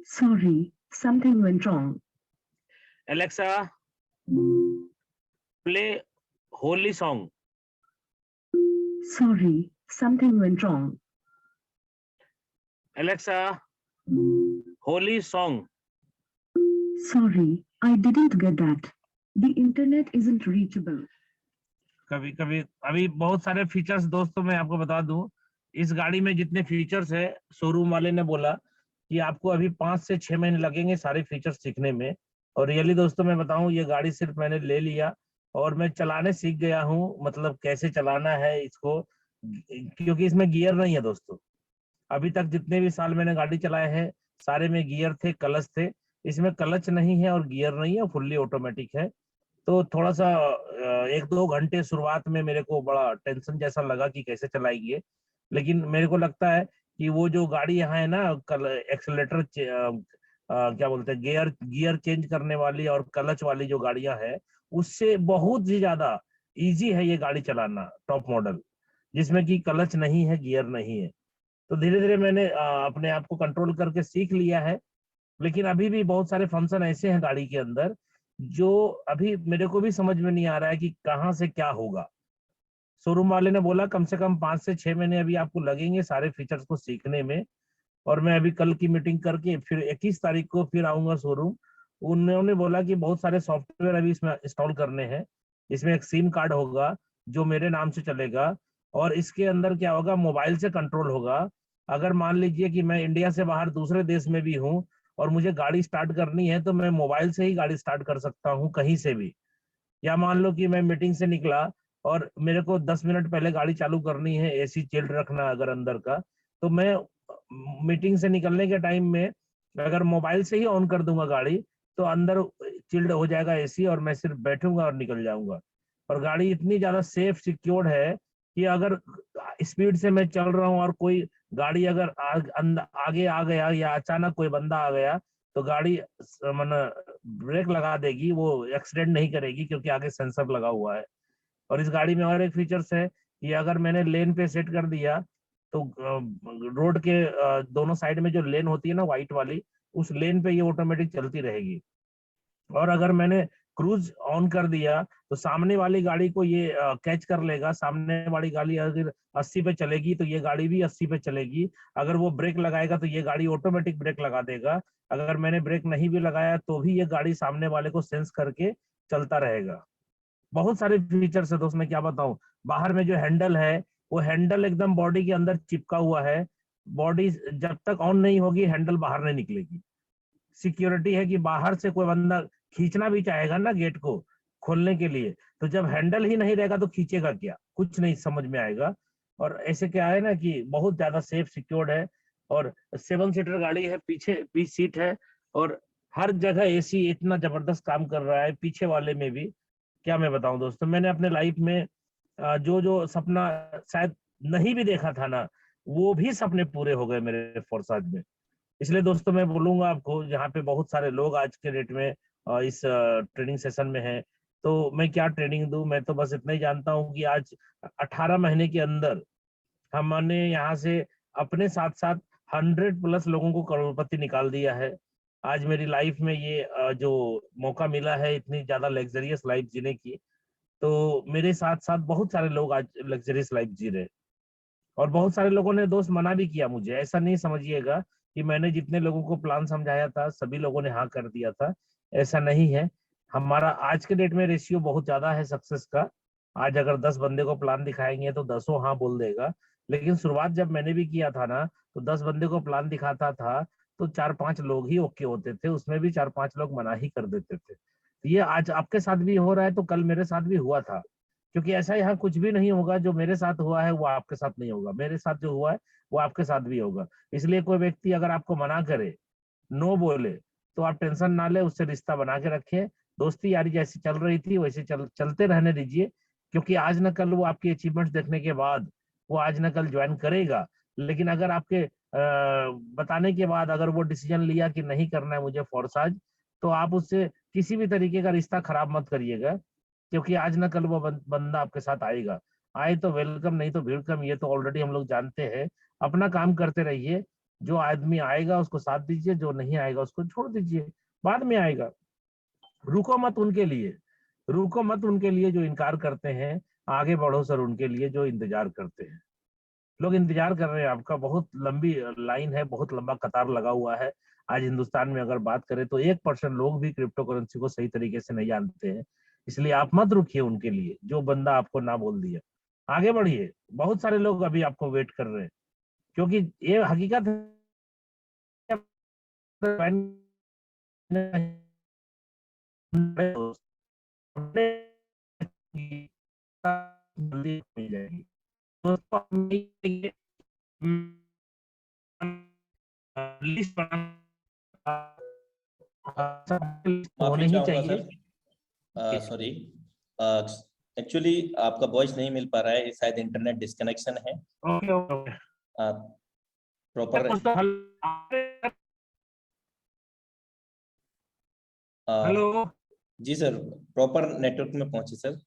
Sorry, something went wrong. Alexa play Holi song. Sorry, something went wrong. Alexa Holi song. Sorry, I didn't get that. The internet isn't reachable. कभी कभी अभी बहुत सारे फीचर्स दोस्तों मैं आपको बता दूं, इस गाड़ी में जितने फीचर्स है, शोरूम वाले ने बोला कि आपको अभी 5 से 6 महीने लगेंगे सारे फीचर्स सीखने में। और रियली दोस्तों मैं बताऊं, ये गाड़ी सिर्फ मैंने ले लिया और मैं चलाने सीख गया हूं, मतलब कैसे चलाना है इसको, क्योंकि इसमें गियर नहीं है दोस्तों। अभी तक जितने भी साल मैंने गाड़ी चलाए हैं सारे में गियर थे, क्लच थे। इसमें क्लच नहीं है और गियर नहीं है, फुल्ली ऑटोमेटिक है। तो थोड़ा सा 1-2 घंटे शुरुआत में मेरे को बड़ा टेंशन जैसा लगा कि कैसे चलाएंगे, लेकिन मेरे को लगता है कि वो जो गाड़ी यहाँ है ना, कल एक्सेलेटर क्या बोलते हैं, गियर चेंज करने वाली और क्लच वाली जो गाड़ियां हैं, उससे बहुत ही ज्यादा इजी है ये गाड़ी चलाना, टॉप मॉडल, जिसमें कि क्लच नहीं है, गियर नहीं है। तो धीरे धीरे मैंने अपने आप को कंट्रोल करके सीख लिया है। लेकिन अभी भी बहुत सारे फंक्शन ऐसे हैं गाड़ी के अंदर जो अभी मेरे को भी समझ में नहीं आ रहा है कि कहाँ से क्या होगा। शोरूम वाले ने बोला कम से कम 5 से 6 महीने अभी आपको लगेंगे सारे फीचर्स को सीखने में। और मैं अभी कल की मीटिंग करके फिर 21 तारीख को फिर आऊंगा शोरूम। उन्होंने बोला कि बहुत सारे सॉफ्टवेयर अभी इसमें इंस्टॉल करने हैं। इसमें एक सिम कार्ड होगा जो मेरे नाम से चलेगा, और इसके अंदर क्या होगा, मोबाइल से कंट्रोल होगा। अगर मान लीजिए कि मैं इंडिया से बाहर दूसरे देश में भी हूँ और मुझे गाड़ी स्टार्ट करनी है, तो मैं मोबाइल से ही गाड़ी स्टार्ट कर सकता हूँ कहीं से भी। या मान लो कि मैं मीटिंग से निकला और मेरे को 10 मिनट पहले गाड़ी चालू करनी है, एसी चिल्ड रखना अगर अंदर का, तो मैं मीटिंग से निकलने के टाइम में अगर मोबाइल से ही ऑन कर दूंगा गाड़ी, तो अंदर चिल्ड हो जाएगा एसी और मैं सिर्फ बैठूंगा और निकल जाऊंगा। और गाड़ी इतनी ज्यादा सेफ सिक्योर्ड है कि अगर स्पीड से मैं चल रहा हूँ और कोई गाड़ी अगर आगे आ गया या अचानक कोई बंदा आ गया, तो गाड़ी ब्रेक लगा देगी, वो एक्सीडेंट नहीं करेगी क्योंकि आगे सेंसर लगा हुआ है। और इस गाड़ी में और एक फीचर्स है कि अगर मैंने लेन पे सेट कर दिया तो रोड के दोनों साइड में जो लेन होती है ना व्हाइट वाली, उस लेन पे ये ऑटोमेटिक चलती रहेगी। और अगर मैंने क्रूज ऑन कर दिया तो सामने वाली गाड़ी को ये कैच कर लेगा। सामने वाली गाड़ी अगर 80 पे चलेगी तो ये गाड़ी भी 80 पे चलेगी। अगर वो ब्रेक लगाएगा तो ये गाड़ी ऑटोमेटिक ब्रेक लगा देगा। अगर मैंने ब्रेक नहीं भी लगाया तो भी ये गाड़ी सामने वाले को सेंस करके चलता रहेगा। बहुत सारे फीचर्स है दोस्त, मैं क्या बताऊं। बाहर में जो हैंडल है वो हैंडल एकदम बॉडी के अंदर चिपका हुआ है। बॉडी जब तक ऑन नहीं होगी हैंडल बाहर नहीं निकलेगी। सिक्योरिटी है कि बाहर से कोई बंदा खींचना भी चाहेगा ना गेट को खोलने के लिए, तो जब हैंडल ही नहीं रहेगा तो खींचेगा क्या, कुछ नहीं समझ में आएगा। और ऐसे क्या है ना कि बहुत ज्यादा सेफ सिक्योर्ड है। और 7 सीटर गाड़ी है, पीछे 20 सीट है और हर जगह एसी इतना जबरदस्त काम कर रहा है, पीछे वाले में भी। क्या मैं बताऊं दोस्तों, मैंने अपने लाइफ में जो जो सपना शायद नहीं भी देखा था ना, वो भी सपने पूरे हो गए मेरे फोर्साज में। इसलिए दोस्तों मैं बोलूंगा आपको, जहाँ पे बहुत सारे लोग आज के डेट में इस ट्रेनिंग सेशन में हैं, तो मैं क्या ट्रेनिंग दूं। मैं तो बस इतना ही जानता हूँ कि आज 18 महीने के अंदर हमने यहाँ से अपने साथ साथ 100+ लोगों को करोड़पति निकाल दिया है। आज मेरी लाइफ में ये जो मौका मिला है इतनी ज्यादा लग्जरियस लाइफ जीने की, तो मेरे साथ साथ बहुत सारे लोग आज लग्जरियस लाइफ जी रहे हैं। और बहुत सारे लोगों ने दोस्त मना भी किया मुझे, ऐसा नहीं समझिएगा कि मैंने जितने लोगों को प्लान समझाया था सभी लोगों ने हाँ कर दिया था। ऐसा नहीं है। हमारा आज के डेट में रेशियो बहुत ज्यादा है सक्सेस का। आज अगर 10 बंदे को प्लान दिखाएंगे तो 10 हाँ बोल देगा। लेकिन शुरुआत जब मैंने भी किया था ना, तो 10 बंदे को प्लान दिखाता था तो 4-5 लोग ही ओके होते थे, उसमें भी 4-5 लोग मना ही कर देते थे। ये आज आपके साथ भी हो रहा है तो कल मेरे साथ भी हुआ था। क्योंकि ऐसा यहाँ कुछ भी नहीं होगा, जो मेरे साथ हुआ है वो आपके साथ नहीं होगा, मेरे साथ जो हुआ है वो आपके साथ भी होगा। इसलिए कोई व्यक्ति अगर आपको मना करे, नो बोले, तो आप टेंशन ना ले, उससे रिश्ता बना के रखें। दोस्ती यारी जैसी चल रही थी वैसे चलते रहने दीजिए। क्योंकि आज न कल वो आपकी अचीवमेंट्स देखने के बाद वो आज न कल ज्वाइन करेगा। लेकिन अगर आपके बताने के बाद अगर वो डिसीजन लिया कि नहीं करना है मुझे फोर्साज, तो आप उससे किसी भी तरीके का रिश्ता खराब मत करिएगा। क्योंकि आज न कल वो बंदा आपके साथ आएगा। आए तो वेलकम, नहीं तो भीड़ कम, ये तो ऑलरेडी हम लोग जानते हैं। अपना काम करते रहिए। जो आदमी आएगा उसको साथ दीजिए, जो नहीं आएगा उसको छोड़ दीजिए, बाद में आएगा। रुको मत उनके लिए, रुको मत उनके लिए जो इनकार करते हैं। आगे बढ़ो सर उनके लिए जो इंतजार करते हैं। लोग इंतजार कर रहे हैं आपका, बहुत लंबी लाइन है, बहुत लंबा कतार लगा हुआ है। आज हिंदुस्तान में अगर बात करें तो 1% लोग भी क्रिप्टो करेंसी को सही तरीके से नहीं जानते हैं। इसलिए आप मत रुकिए उनके लिए जो बंदा आपको ना बोल दिया। आगे बढ़िए, बहुत सारे लोग अभी आपको वेट कर रहे हैं। क्योंकि ये हकीकत है। मिल जाएगी। दोस्तों लिस्ट माफी होने ही चाहूंगा चाहिए। सर, सॉरी, एक्चुअली आपका वॉइस नहीं मिल पा रहा है, शायद इंटरनेट डिस्कनेक्शन है। Okay okay. Proper hello. जी सर, प्रॉपर नेटवर्क में पहुंचे सर।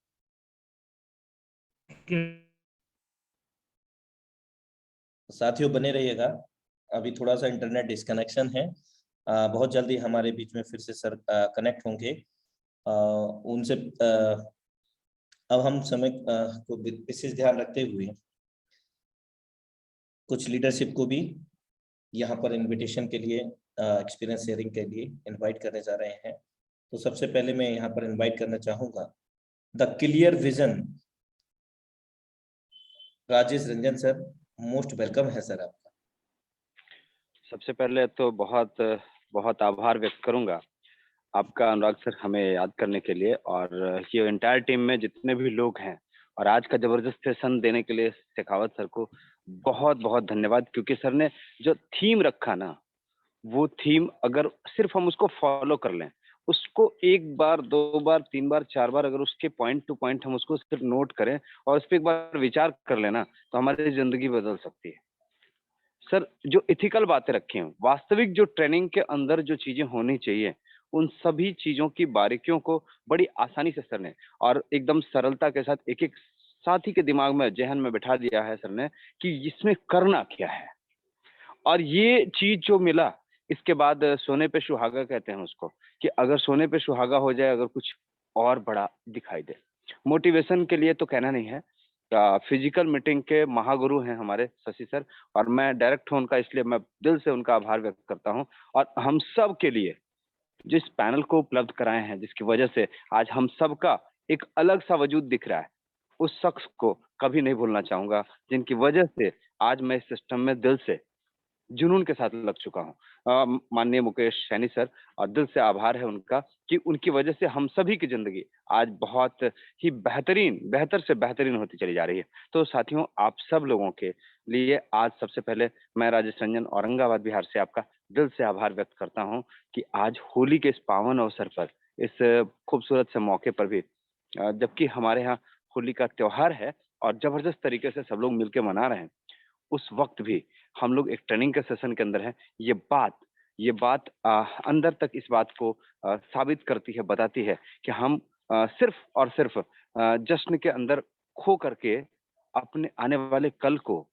साथियों बने रहिएगा, अभी थोड़ा सा इंटरनेट डिस्कनेक्शन है। बहुत जल्दी हमारे बीच में फिर से सर कनेक्ट होंगे। उनसे अब हम समय को विशेष ध्यान रखते हुए कुछ लीडरशिप को भी यहाँ पर इनविटेशन के लिए, एक्सपीरियंस शेयरिंग के लिए इनवाइट करने जा रहे हैं। तो सबसे पहले मैं यहाँ पर इनवाइट करना चाहूँगा the clear vision, Rajesh Ranjan sir. Most welcome है सर आपका। सबसे पहले तो बहुत बहुत आभार व्यक्त करूंगा आपका अनुराग सर, हमें याद करने के लिए, और ये एंटायर टीम में जितने भी लोग हैं, और आज का जबरदस्त सेशन देने के लिए शेखावत सर को बहुत बहुत धन्यवाद। क्योंकि सर ने जो थीम रखा ना, वो थीम अगर सिर्फ हम उसको फॉलो कर लें, उसको एक बार, दो बार, तीन बार, चार बार अगर उसके पॉइंट टू पॉइंट हम उसको सिर्फ नोट करें और उस पर एक बार विचार कर लेना, तो हमारी जिंदगी बदल सकती है। सर जो इथिकल बातें रखी हैं, वास्तविक जो ट्रेनिंग के अंदर जो चीजें होनी चाहिए, उन सभी चीजों की बारीकियों को बड़ी आसानी से सर ने और एकदम सरलता के साथ एक एक साथी के दिमाग में, जहन में बिठा दिया है सर ने कि इसमें करना क्या है। और ये चीज जो मिला, इसके बाद सोने पे सुहागा कहते हैं उसको, कि अगर सोने पे सुहागा हो जाए, अगर कुछ और बड़ा दिखाई दे। मोटिवेशन के लिए तो कहना नहीं है, फिजिकल मीटिंग के महागुरु हैं हमारे शशि सर, और मैं डायरेक्ट हूं उनका, इसलिए मैं दिल से उनका आभार व्यक्त करता हूं। और हम सब के लिए जिस पैनल को उपलब्ध कराए हैं, जिसकी वजह से आज हम सबका एक अलग सा वजूद दिख रहा है, उस शख्स को कभी नहीं भूलना चाहूंगा, जिनकी वजह से आज मैं इस सिस्टम में दिल से जुनून के साथ लग चुका हूँ। माननीय मुकेश सैनी सर, और दिल से आभार है उनका कि उनकी वजह से हम सभी की जिंदगी आज बहुत ही बेहतरीन, बेहतर से बेहतरीन होती चली जा रही है। तो साथियों, आप सब लोगों के लिए आज सबसे पहले मैं राजेश रंजन, औरंगाबाद बिहार से आपका दिल से आभार व्यक्त करता हूँ कि आज होली के इस पावन अवसर पर, इस खूबसूरत से मौके पर भी, जबकि हमारे यहाँ होली का त्योहार है और जबरदस्त तरीके से सब लोग मिलकर मना रहे हैं, उस वक्त भी हम लोग एक ट्रेनिंग के सेशन के अंदर हैं। ये बात अंदर तक इस बात को साबित करती है, बताती है कि हम सिर्फ और सिर्फ जश्न के अंदर खो करके अपने आने वाले कल को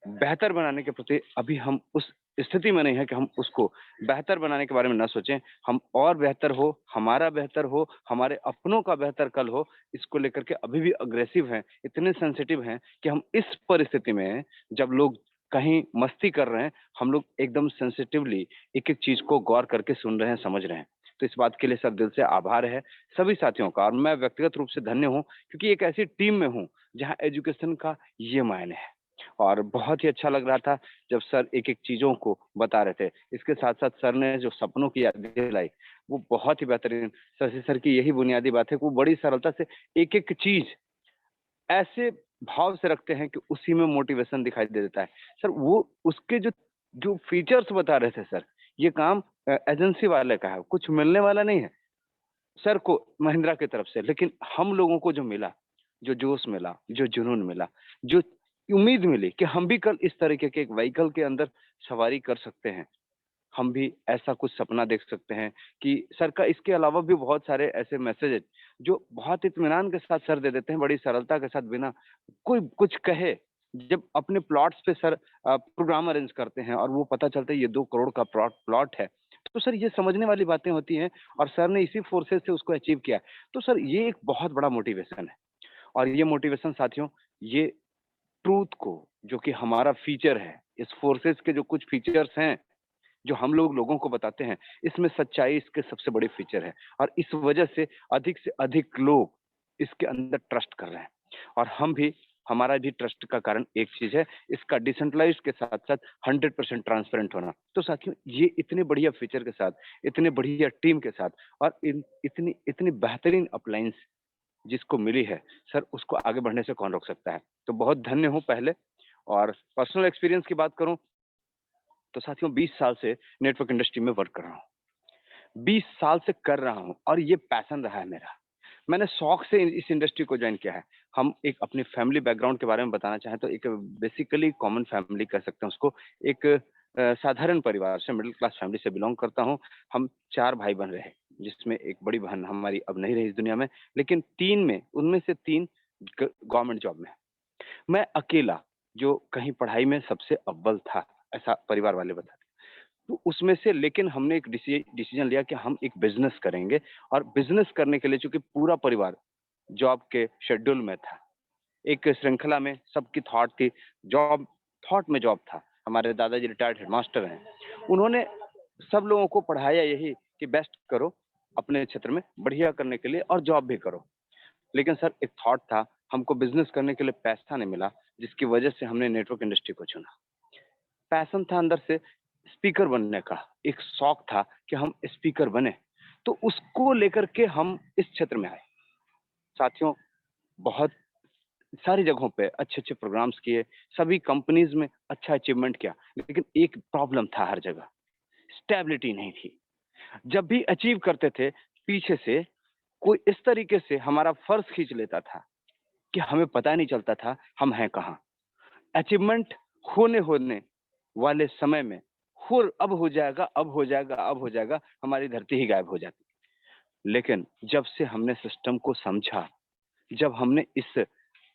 बेहतर बनाने के प्रति अभी हम उस स्थिति में नहीं है कि हम उसको बेहतर बनाने के बारे में ना सोचें। हम और बेहतर हो, हमारा बेहतर हो, हमारे अपनों का बेहतर कल हो, इसको लेकर के अभी भी अग्रेसिव हैं, इतने सेंसिटिव हैं कि हम इस परिस्थिति में, जब लोग कहीं मस्ती कर रहे हैं, हम लोग एकदम सेंसिटिवली एक एक चीज को गौर करके सुन रहे हैं, समझ रहे हैं। तो इस बात के लिए सर दिल से आभार है सभी साथियों का, और मैं व्यक्तिगत रूप से धन्य हूँ क्योंकि एक ऐसी टीम में हूँ जहाँ एजुकेशन का ये मायने है। और बहुत ही अच्छा लग रहा था जब सर एक एक चीजों को बता रहे थे। इसके साथ साथ सर ने जो सपनों की याद दिलाई वो बहुत ही बेहतरीन। शशि सर की यही बुनियादी बात है कि वो बड़ी सरलता से एक एक चीज ऐसे भाव से रखते हैं कि उसी में मोटिवेशन दिखाई दे देता है। सर वो उसके जो जो फीचर्स बता रहे थे सर, ये काम एजेंसी वाले का है, कुछ मिलने वाला नहीं है सर को महिंद्रा की तरफ से, लेकिन हम लोगों को जो मिला, जो जोश मिला, जो जुनून मिला, जो उम्मीद मिली कि हम भी कल इस तरीके के एक व्हीकल के अंदर सवारी कर सकते हैं, हम भी ऐसा कुछ सपना देख सकते हैं कि सर का इसके अलावा भी बहुत सारे ऐसे मैसेज जो बहुत इत्मीनान के साथ सर दे देते हैं, बड़ी सरलता के साथ, बिना कोई कुछ कहे। जब अपने प्लॉट्स पे सर प्रोग्राम अरेंज करते हैं और वो पता चलता है ये 2 करोड़ का प्लॉट है, तो सर ये समझने वाली बातें होती हैं, और सर ने इसी फोर्सेस से उसको अचीव किया है। तो सर ये एक बहुत बड़ा मोटिवेशन है, और ये मोटिवेशन साथियों, ये ट्रूथ को, जो कि हमारा फीचर है, इस फोर्सेस के जो कुछ फीचर्स हैं जो हम लोगों को बताते हैं, इसमें सच्चाई इसके सबसे बड़ी फीचर है, और इस वजह से अधिक लोग इसके अंदर ट्रस्ट कर रहे हैं। और हम भी, हमारा भी ट्रस्ट का कारण एक चीज है, इसका डिसेंट्रलाइज्ड के साथ साथ 100% ट्रांसपेरेंट होना। तो साथियों, ये इतने बढ़िया फीचर के साथ, इतने बढ़िया टीम के साथ, और इतनी इतनी बेहतरीन अपलायंस जिसको मिली है सर, उसको आगे बढ़ने से कौन रोक सकता है। तो बहुत धन्य हूँ पहले। और पर्सनल एक्सपीरियंस की बात करूं तो साथियों, 20 साल से नेटवर्क इंडस्ट्री में वर्क कर रहा हूँ, 20 साल से कर रहा हूँ, और ये पैशन रहा है मेरा। मैंने शौक से इस इंडस्ट्री को ज्वाइन किया है। हम एक अपनी फैमिली बैकग्राउंड के बारे में बताना चाहें तो एक बेसिकली कॉमन फैमिली कह सकते हैं उसको, एक साधारण परिवार से, मिडिल क्लास फैमिली से बिलोंग करता हूँ। हम 4 भाई बहन रहे, जिसमें एक बड़ी बहन हमारी अब नहीं रही इस दुनिया में, लेकिन 3 में, उनमें से 3 गवर्नमेंट जॉब में। मैं अकेला जो कहीं पढ़ाई में सबसे अव्वल था, ऐसा परिवार वाले बताते। तो उसमें से लेकिन हमने एक डिसीजन लिया कि हम एक बिजनेस करेंगे, और बिजनेस करने के लिए चूंकि पूरा परिवार जॉब के शेड्यूल में था, एक श्रृंखला में सबकी थॉट थी, जॉब थॉट में जॉब था। हमारे दादाजी रिटायर्ड हेडमास्टर हैं, उन्होंने सब लोगों को पढ़ाया यही कि बेस्ट करो अपने क्षेत्र में, बढ़िया करने के लिए, और जॉब भी करो। लेकिन सर एक थॉट था, हमको बिजनेस करने के लिए पैसा नहीं मिला, जिसकी वजह से हमने नेटवर्क इंडस्ट्री को चुना। पैशन था अंदर से स्पीकर बनने का, एक शौक था कि हम स्पीकर बने, तो उसको लेकर के हम इस क्षेत्र में आए। साथियों, बहुत सारी जगहों पे अच्छे अच्छे प्रोग्राम्स किए, सभी कंपनीज में अच्छा अचीवमेंट किया, लेकिन एक प्रॉब्लम था हर जगह, स्टेबिलिटी नहीं थी। जब भी अचीव करते थे, पीछे से कोई इस तरीके से हमारा फर्श खींच लेता था कि हमें पता नहीं चलता था हम हैं कहाँ। अचीवमेंट होने होने वाले समय में अब हो जाएगा, अब हो जाएगा, अब हो जाएगा, हमारी धरती ही गायब हो जाती। लेकिन जब से हमने सिस्टम को समझा, जब हमने इस,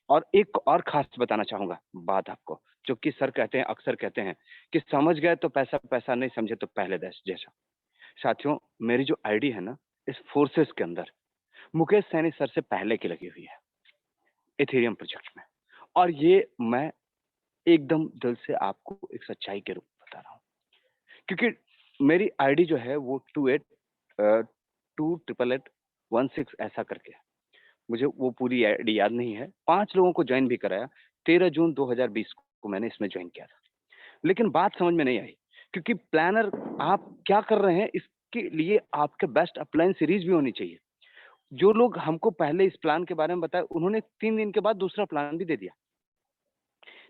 और एक और खास बताना चाहूंगा बात आपको, जो कि सर कहते हैं, अक्सर कहते हैं कि समझ गए तो पैसा पैसा, नहीं समझे तो पहले देश जैसा। साथियों, मेरी जो आईडी है ना, इस फोर्सेस के अंदर मुकेश सैनी सर से पहले की लगी हुई है, इथेरियम प्रोजेक्ट में। और ये मैं एकदम दिल से आपको एक सच्चाई के रूप में बता रहा हूँ, क्योंकि मेरी आईडी जो है वो 28288816 ऐसा करके है। मुझे वो पूरी आईडी याद नहीं है। 5 लोगों को ज्वाइन भी कराया। 13 जून 2020 को मैंने इसमें ज्वाइन किया था, लेकिन बात समझ में नहीं आई, क्योंकि प्लानर आप क्या कर रहे हैं, इसके लिए आपके बेस्ट अपलाइन सीरीज भी होनी चाहिए। जो लोग हमको पहले इस प्लान के बारे में बताया, उन्होंने 3 दिन के बाद दूसरा प्लान भी दे दिया।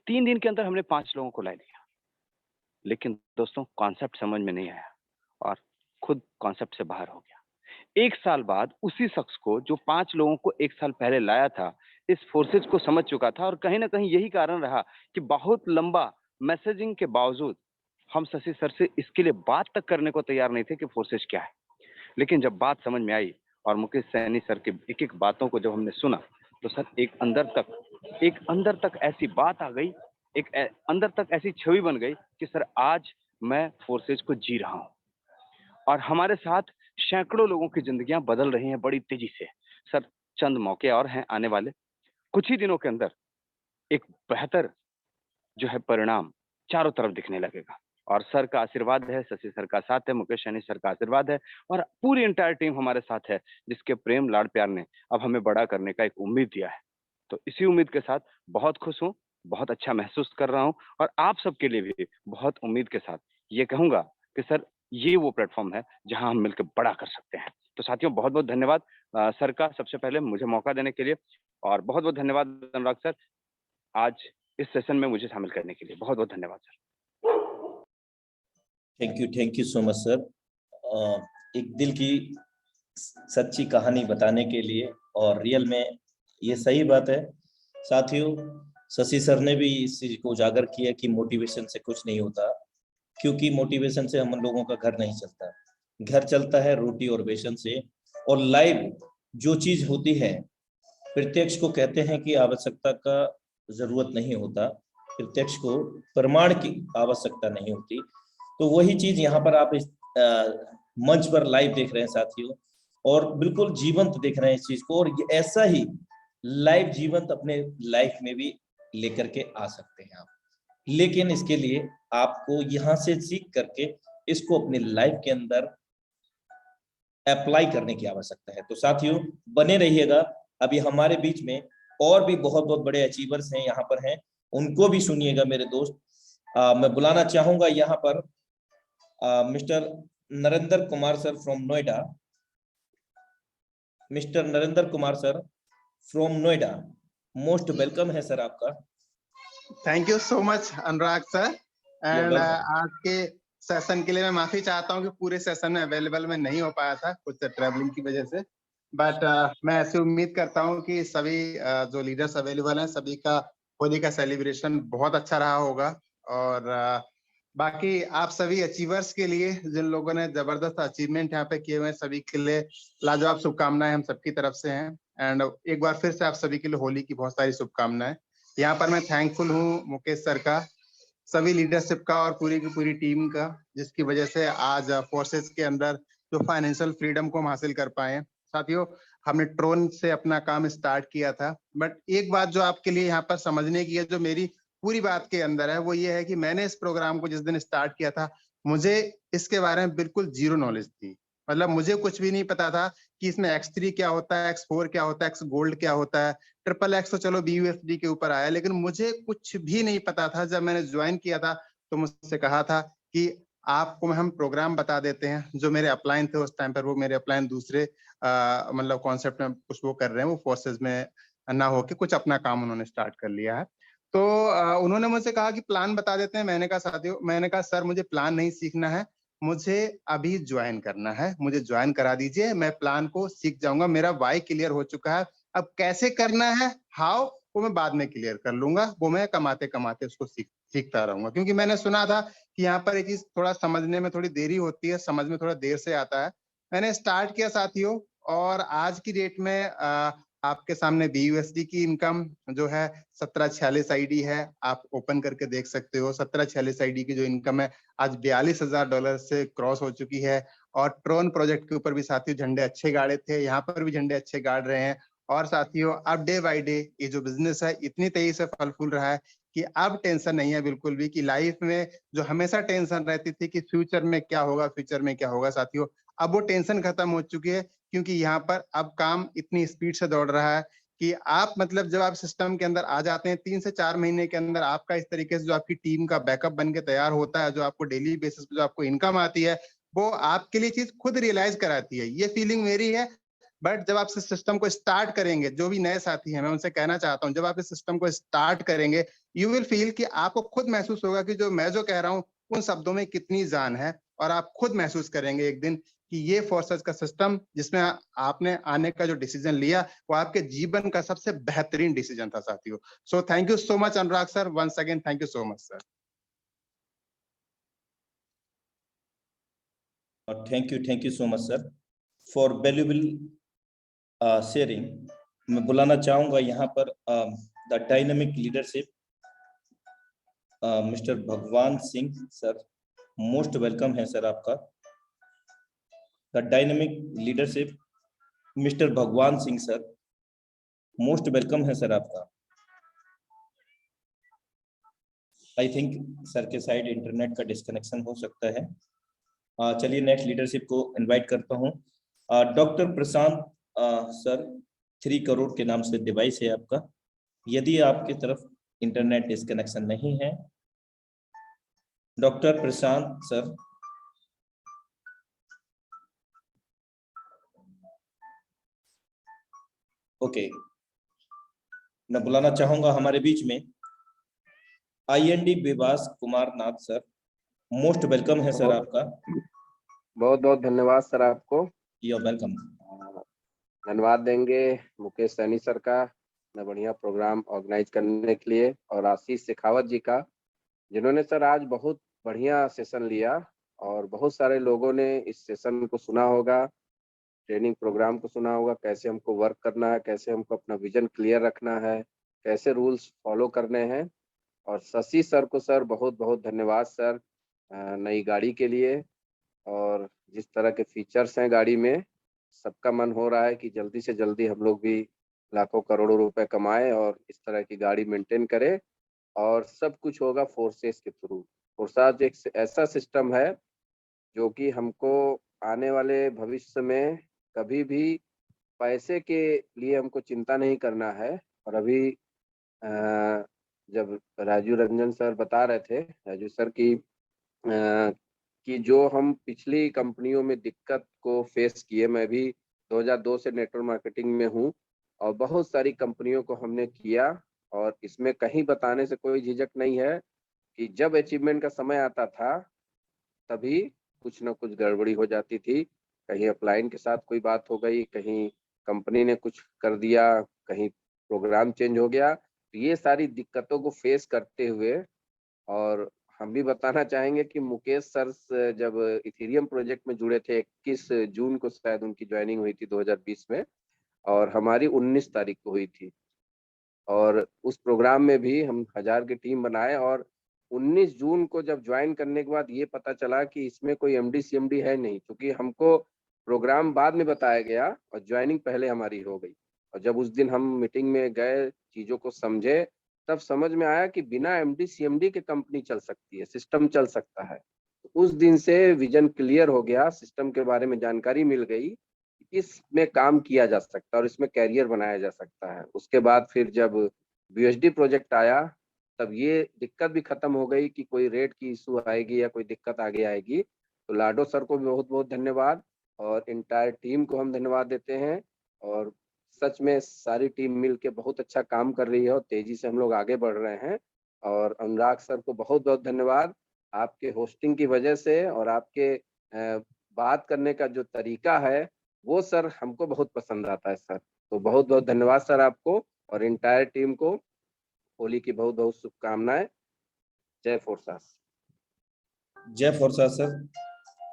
3 दिन के अंदर हमने 5 लोगों को ला लिया, लेकिन दोस्तों कॉन्सेप्ट समझ में नहीं आया, और खुद कॉन्सेप्ट से बाहर हो गया। 1 साल बाद उसी शख्स को, जो 5 लोगों को 1 साल पहले लाया था, इस फोर्सेज को समझ चुका था, और कहीं ना कहीं यही कारण रहा कि बहुत लंबा मैसेजिंग के बावजूद हम शशि सर से इसके लिए बात तक करने को तैयार नहीं थे कि फोर्सेज क्या है। लेकिन जब बात समझ में आई और मुकेश सैनी सर के एक एक बातों को जब हमने सुना, तो सर एक अंदर तक ऐसी बात आ गई, अंदर तक ऐसी छवि बन गई कि सर आज मैं फोर्सेज को जी रहा हूँ, और हमारे साथ सैकड़ों लोगों की जिंदगियां बदल रही हैं बड़ी तेजी से। सर चंद मौके और हैं आने वाले, कुछ ही दिनों के अंदर एक बेहतर जो है परिणाम चारों तरफ दिखने लगेगा। और सर का आशीर्वाद है, शशि सर का साथ है, मुकेश सैनी सर का आशीर्वाद है और पूरी इंटायर टीम हमारे साथ है, जिसके प्रेम लाड प्यार ने अब हमें बड़ा करने का एक उम्मीद दिया है। तो इसी उम्मीद के साथ बहुत खुश हूँ, बहुत अच्छा महसूस कर रहा हूँ और आप सबके लिए भी बहुत उम्मीद के साथ ये कहूंगा कि सर ये वो प्लेटफॉर्म है जहां हम मिलकर बड़ा कर सकते हैं। तो साथियों बहुत बहुत धन्यवाद सर का सबसे पहले मुझे मौका देने के लिए, और बहुत बहुत धन्यवाद अनुराग सर आज इस सेशन में मुझे शामिल करने के लिए। बहुत बहुत धन्यवाद sir. Thank you so much sir, एक दिल की सच्ची कहानी बताने के लिए, और रियल में ये सही बात है साथियों। शशि सर ने भी इस चीज को उजागर किया कि मोटिवेशन से कुछ नहीं होता, क्योंकि मोटिवेशन से हम लोगों का घर नहीं चलता, घर चलता है रोटी और बेसन से। और लाइव जो चीज होती है, प्रत्यक्ष को कहते हैं कि आवश्यकता का जरूरत नहीं होता, प्रत्यक्ष को प्रमाण की आवश्यकता नहीं होती। तो वही चीज यहाँ पर आप इस मंच पर लाइव देख रहे हैं साथियों, और बिल्कुल जीवंत देख रहे हैं इस चीज को, और ऐसा ही लाइव जीवंत अपने लाइफ में भी लेकर के आ सकते हैं आप। लेकिन इसके लिए आपको यहाँ से सीख करके इसको अपने लाइफ के अंदर अप्लाई करने की आवश्यकता है। तो साथियों बने रहिएगा, अभी हमारे बीच में और भी बहुत बहुत बड़े अचीवर्स हैं यहाँ पर हैं, उनको भी सुनिएगा मेरे दोस्त। मैं बुलाना चाहूंगा यहाँ पर mister Narendra Kumar sir from Noida. Mister Narendra Kumar sir from Noida, most welcome है सर आपका। Thank you so much Anurag sir. And welcome. आज के सेशन के लिए मैं माफी चाहता हूँ कि पूरे सेशन में अवेलेबल में नहीं हो पाया था कुछ ट्रैवलिंग की वजह से, बट मैं ऐसी उम्मीद करता हूँ कि सभी जो लीडर्स अवेलेबल हैं सभी का होली का सेलिब्रेशन बहुत अच्छा रहा होगा। और बाकी आप सभी अचीवर्स के लिए, जिन लोगों ने जबरदस्त अचीवमेंट यहाँ पे किए हुए हैं, सभी के लिए लाजवाब शुभकामनाएं हम सबकी तरफ से हैं। एंड एक बार फिर से आप सभी के लिए होली की बहुत सारी शुभकामनाएं। यहाँ पर मैं थैंकफुल हूँ मुकेश सर का, सभी लीडरशिप का और पूरी की पूरी टीम का, जिसकी वजह से आज फोर्सेस के अंदर जो फाइनेंशियल फ्रीडम को हम हासिल कर पाए। साथियों हमने ट्रोन से अपना काम स्टार्ट किया था, बट एक बात जो आपके लिए यहाँ पर समझने की है, जो मेरी पूरी बात के अंदर है, वो ये है कि मैंने इस प्रोग्राम को जिस दिन स्टार्ट किया था, मुझे इसके बारे में बिल्कुल जीरो नॉलेज थी। मतलब मुझे कुछ भी नहीं पता था कि इसमें X3 क्या होता है, X4 क्या होता है, X गोल्ड क्या होता है, XXX तो चलो BUSD के ऊपर आया, लेकिन मुझे कुछ भी नहीं पता था। जब मैंने ज्वाइन किया था तो मुझसे कहा था कि आपको हम प्रोग्राम बता देते हैं। जो मेरे अपलाइन थे उस टाइम पर, वो मेरे अपलाइन दूसरे मतलब कॉन्सेप्ट में कुछ वो कर रहे हैं, वो फोर्सेज में ना होके कुछ अपना काम उन्होंने स्टार्ट कर लिया है। तो उन्होंने मुझसे कहा कि प्लान बता देते हैं। मैंने कहा साथियों, मैंने कहा सर मुझे प्लान नहीं सीखना है, मुझे अभी ज्वाइन करना है, मुझे ज्वाइन करा दीजिए, मैं प्लान को सीख जाऊंगा, मेरा वाई क्लियर हो चुका है, अब कैसे करना है, हाउ, वो मैं बाद में क्लियर कर लूंगा, वो मैं कमाते कमाते उसको सीखता रहूंगा। क्योंकि मैंने सुना था कि यहाँ पर एक चीज थोड़ा समझने में थोड़ी देरी होती है, समझ में थोड़ा देर से आता है। मैंने स्टार्ट किया साथियों, और आज की डेट में आपके सामने BUSD की इनकम जो है 1746 आईडी है, आप ओपन करके देख सकते हो। 1746 आईडी की जो इनकम है आज $42,000 से क्रॉस हो चुकी है। और ट्रोन प्रोजेक्ट के ऊपर भी साथियों झंडे अच्छे गाड़े थे, यहाँ पर भी झंडे अच्छे गाड़ रहे हैं। और साथियों अब डे बाय डे ये जो बिजनेस है इतनी तेजी से फल फूल रहा है कि अब टेंशन नहीं है बिल्कुल भी, कि लाइफ में जो हमेशा टेंशन रहती थी कि फ्यूचर में क्या होगा, फ्यूचर में क्या होगा, साथियों अब वो टेंशन खत्म हो चुकी है। क्योंकि यहाँ पर अब काम इतनी स्पीड से दौड़ रहा है कि आप मतलब जब आप सिस्टम के अंदर आ जाते हैं 3 से 4 महीने के अंदर आपका इस तरीके से जो आपकी टीम का बैकअप बन के तैयार होता है, जो आपको डेली बेसिस पे जो आपको इनकम आती है, वो आपके लिए चीज खुद रियलाइज कराती है। ये फीलिंग मेरी है। बट जब आप इस सिस्टम को स्टार्ट करेंगे, जो भी नए साथी हैं मैं उनसे कहना चाहता हूँ, जब आप इस सिस्टम को स्टार्ट करेंगे यू विल फील कि आपको खुद महसूस होगा कि जो मैं जो कह रहा हूँ उन शब्दों में कितनी जान है। और आप खुद महसूस करेंगे एक दिन कि ये फोर्सेस का सिस्टम जिसमें आपने आने का जो डिसीजन लिया वो आपके जीवन का सबसे बेहतरीन डिसीजन था साथियों। So thank you so much Anurag sir, once again thank you so much sir. Thank you so much sir for valuable sharing. मैं बुलाना चाहूंगा यहाँ पर द डायनामिक लीडरशिप मिस्टर भगवान सिंह सर, मोस्ट वेलकम है सर आपका। द डायनामिक लीडरशिप मिस्टर भगवान Singh sir, most welcome है सर आपका। आई थिंक सर के साइड इंटरनेट का डिस्कनेक्शन हो सकता है। चलिए नेक्स्ट लीडरशिप को इनवाइट करता हूँ। डॉक्टर प्रशांत सर, 3 करोड़ के नाम से डिवाइस है आपका। यदि आपकी तरफ इंटरनेट डिस्कनेक्शन नहीं है, डॉक्टर प्रशांत सर। ओके, मैं बुलाना चाहूंगा हमारे बीच में IND Vivas Kumar Nath sir. Most welcome है सर आपका। बहुत बहुत धन्यवाद सर आपको। You are welcome. धन्यवाद देंगे मुकेश सैनी सर का इतना बढ़िया प्रोग्राम ऑर्गेनाइज करने के लिए, और आशीष शेखावत जी का, जिन्होंने सर आज बहुत बढ़िया सेशन लिया और बहुत सारे लोगों ने इस सेशन को सुना होगा, ट्रेनिंग प्रोग्राम को सुना होगा, कैसे हमको वर्क करना है, कैसे हमको अपना विजन क्लियर रखना है, कैसे रूल्स फॉलो करने हैं। और शशि सर को सर बहुत बहुत धन्यवाद सर नई गाड़ी के लिए, और जिस तरह के फीचर्स हैं गाड़ी में, सबका मन हो रहा है कि जल्दी से जल्दी हम लोग भी लाखों करोड़ों रुपए कमाएं और इस तरह की गाड़ी मेंटेन करें, और सब कुछ होगा फोर्सेस के थ्रू। फोर्साज एक ऐसा सिस्टम है जो कि हमको आने वाले भविष्य में कभी भी पैसे के लिए हमको चिंता नहीं करना है। और अभी जब राजू रंजन सर बता रहे थे, राजू सर कि जो हम पिछली कंपनियों में दिक्कत को फेस किए, मैं भी 2002 से नेटवर्क मार्केटिंग में हूँ और बहुत सारी कंपनियों को हमने किया, और इसमें कहीं बताने से कोई झिझक नहीं है कि जब अचीवमेंट का समय आता था तभी कुछ ना कुछ गड़बड़ी हो जाती थी। कहीं अपलाइन के साथ कोई बात हो गई, कहीं कंपनी ने कुछ कर दिया, कहीं प्रोग्राम चेंज हो गया। तो ये सारी दिक्कतों को फेस करते हुए, और हम भी बताना चाहेंगे कि मुकेश सर जब इथेरियम प्रोजेक्ट में जुड़े थे 21 जून को शायद उनकी ज्वाइनिंग हुई थी 2020 में, और हमारी 19 तारीख को हुई थी। और उस प्रोग्राम में भी हम 1000 की टीम बनाए, और 19 जून को जब ज्वाइन करने के बाद ये पता चला कि इसमें कोई MD CMD है नहीं, क्योंकि हमको प्रोग्राम बाद में बताया गया और ज्वाइनिंग पहले हमारी हो गई। और जब उस दिन हम मीटिंग में गए, चीजों को समझे, तब समझ में आया कि बिना MD CMD के कंपनी चल सकती है, सिस्टम चल सकता है। उस दिन से विजन क्लियर हो गया, सिस्टम के बारे में जानकारी मिल गई, इसमें काम किया जा सकता है और इसमें कैरियर बनाया जा सकता है। उसके बाद फिर जब BUSD प्रोजेक्ट आया, तब ये दिक्कत भी खत्म हो गई कि कोई रेट की इशू आएगी या कोई दिक्कत आगे आएगी। तो लाडो सर को भी बहुत बहुत धन्यवाद, और इंटायर टीम को हम धन्यवाद देते हैं। और सच में सारी टीम मिल के बहुत अच्छा काम कर रही है और तेजी से हम लोग आगे बढ़ रहे हैं। और अनुराग सर को बहुत बहुत धन्यवाद, आपके होस्टिंग की वजह से और आपके बात करने का जो तरीका है वो सर हमको बहुत पसंद आता है सर। तो बहुत बहुत धन्यवाद सर आपको और इंटायर टीम को। होली की बहुत बहुत शुभकामनाएं। जय फोर्सास। जय Forsaz sir.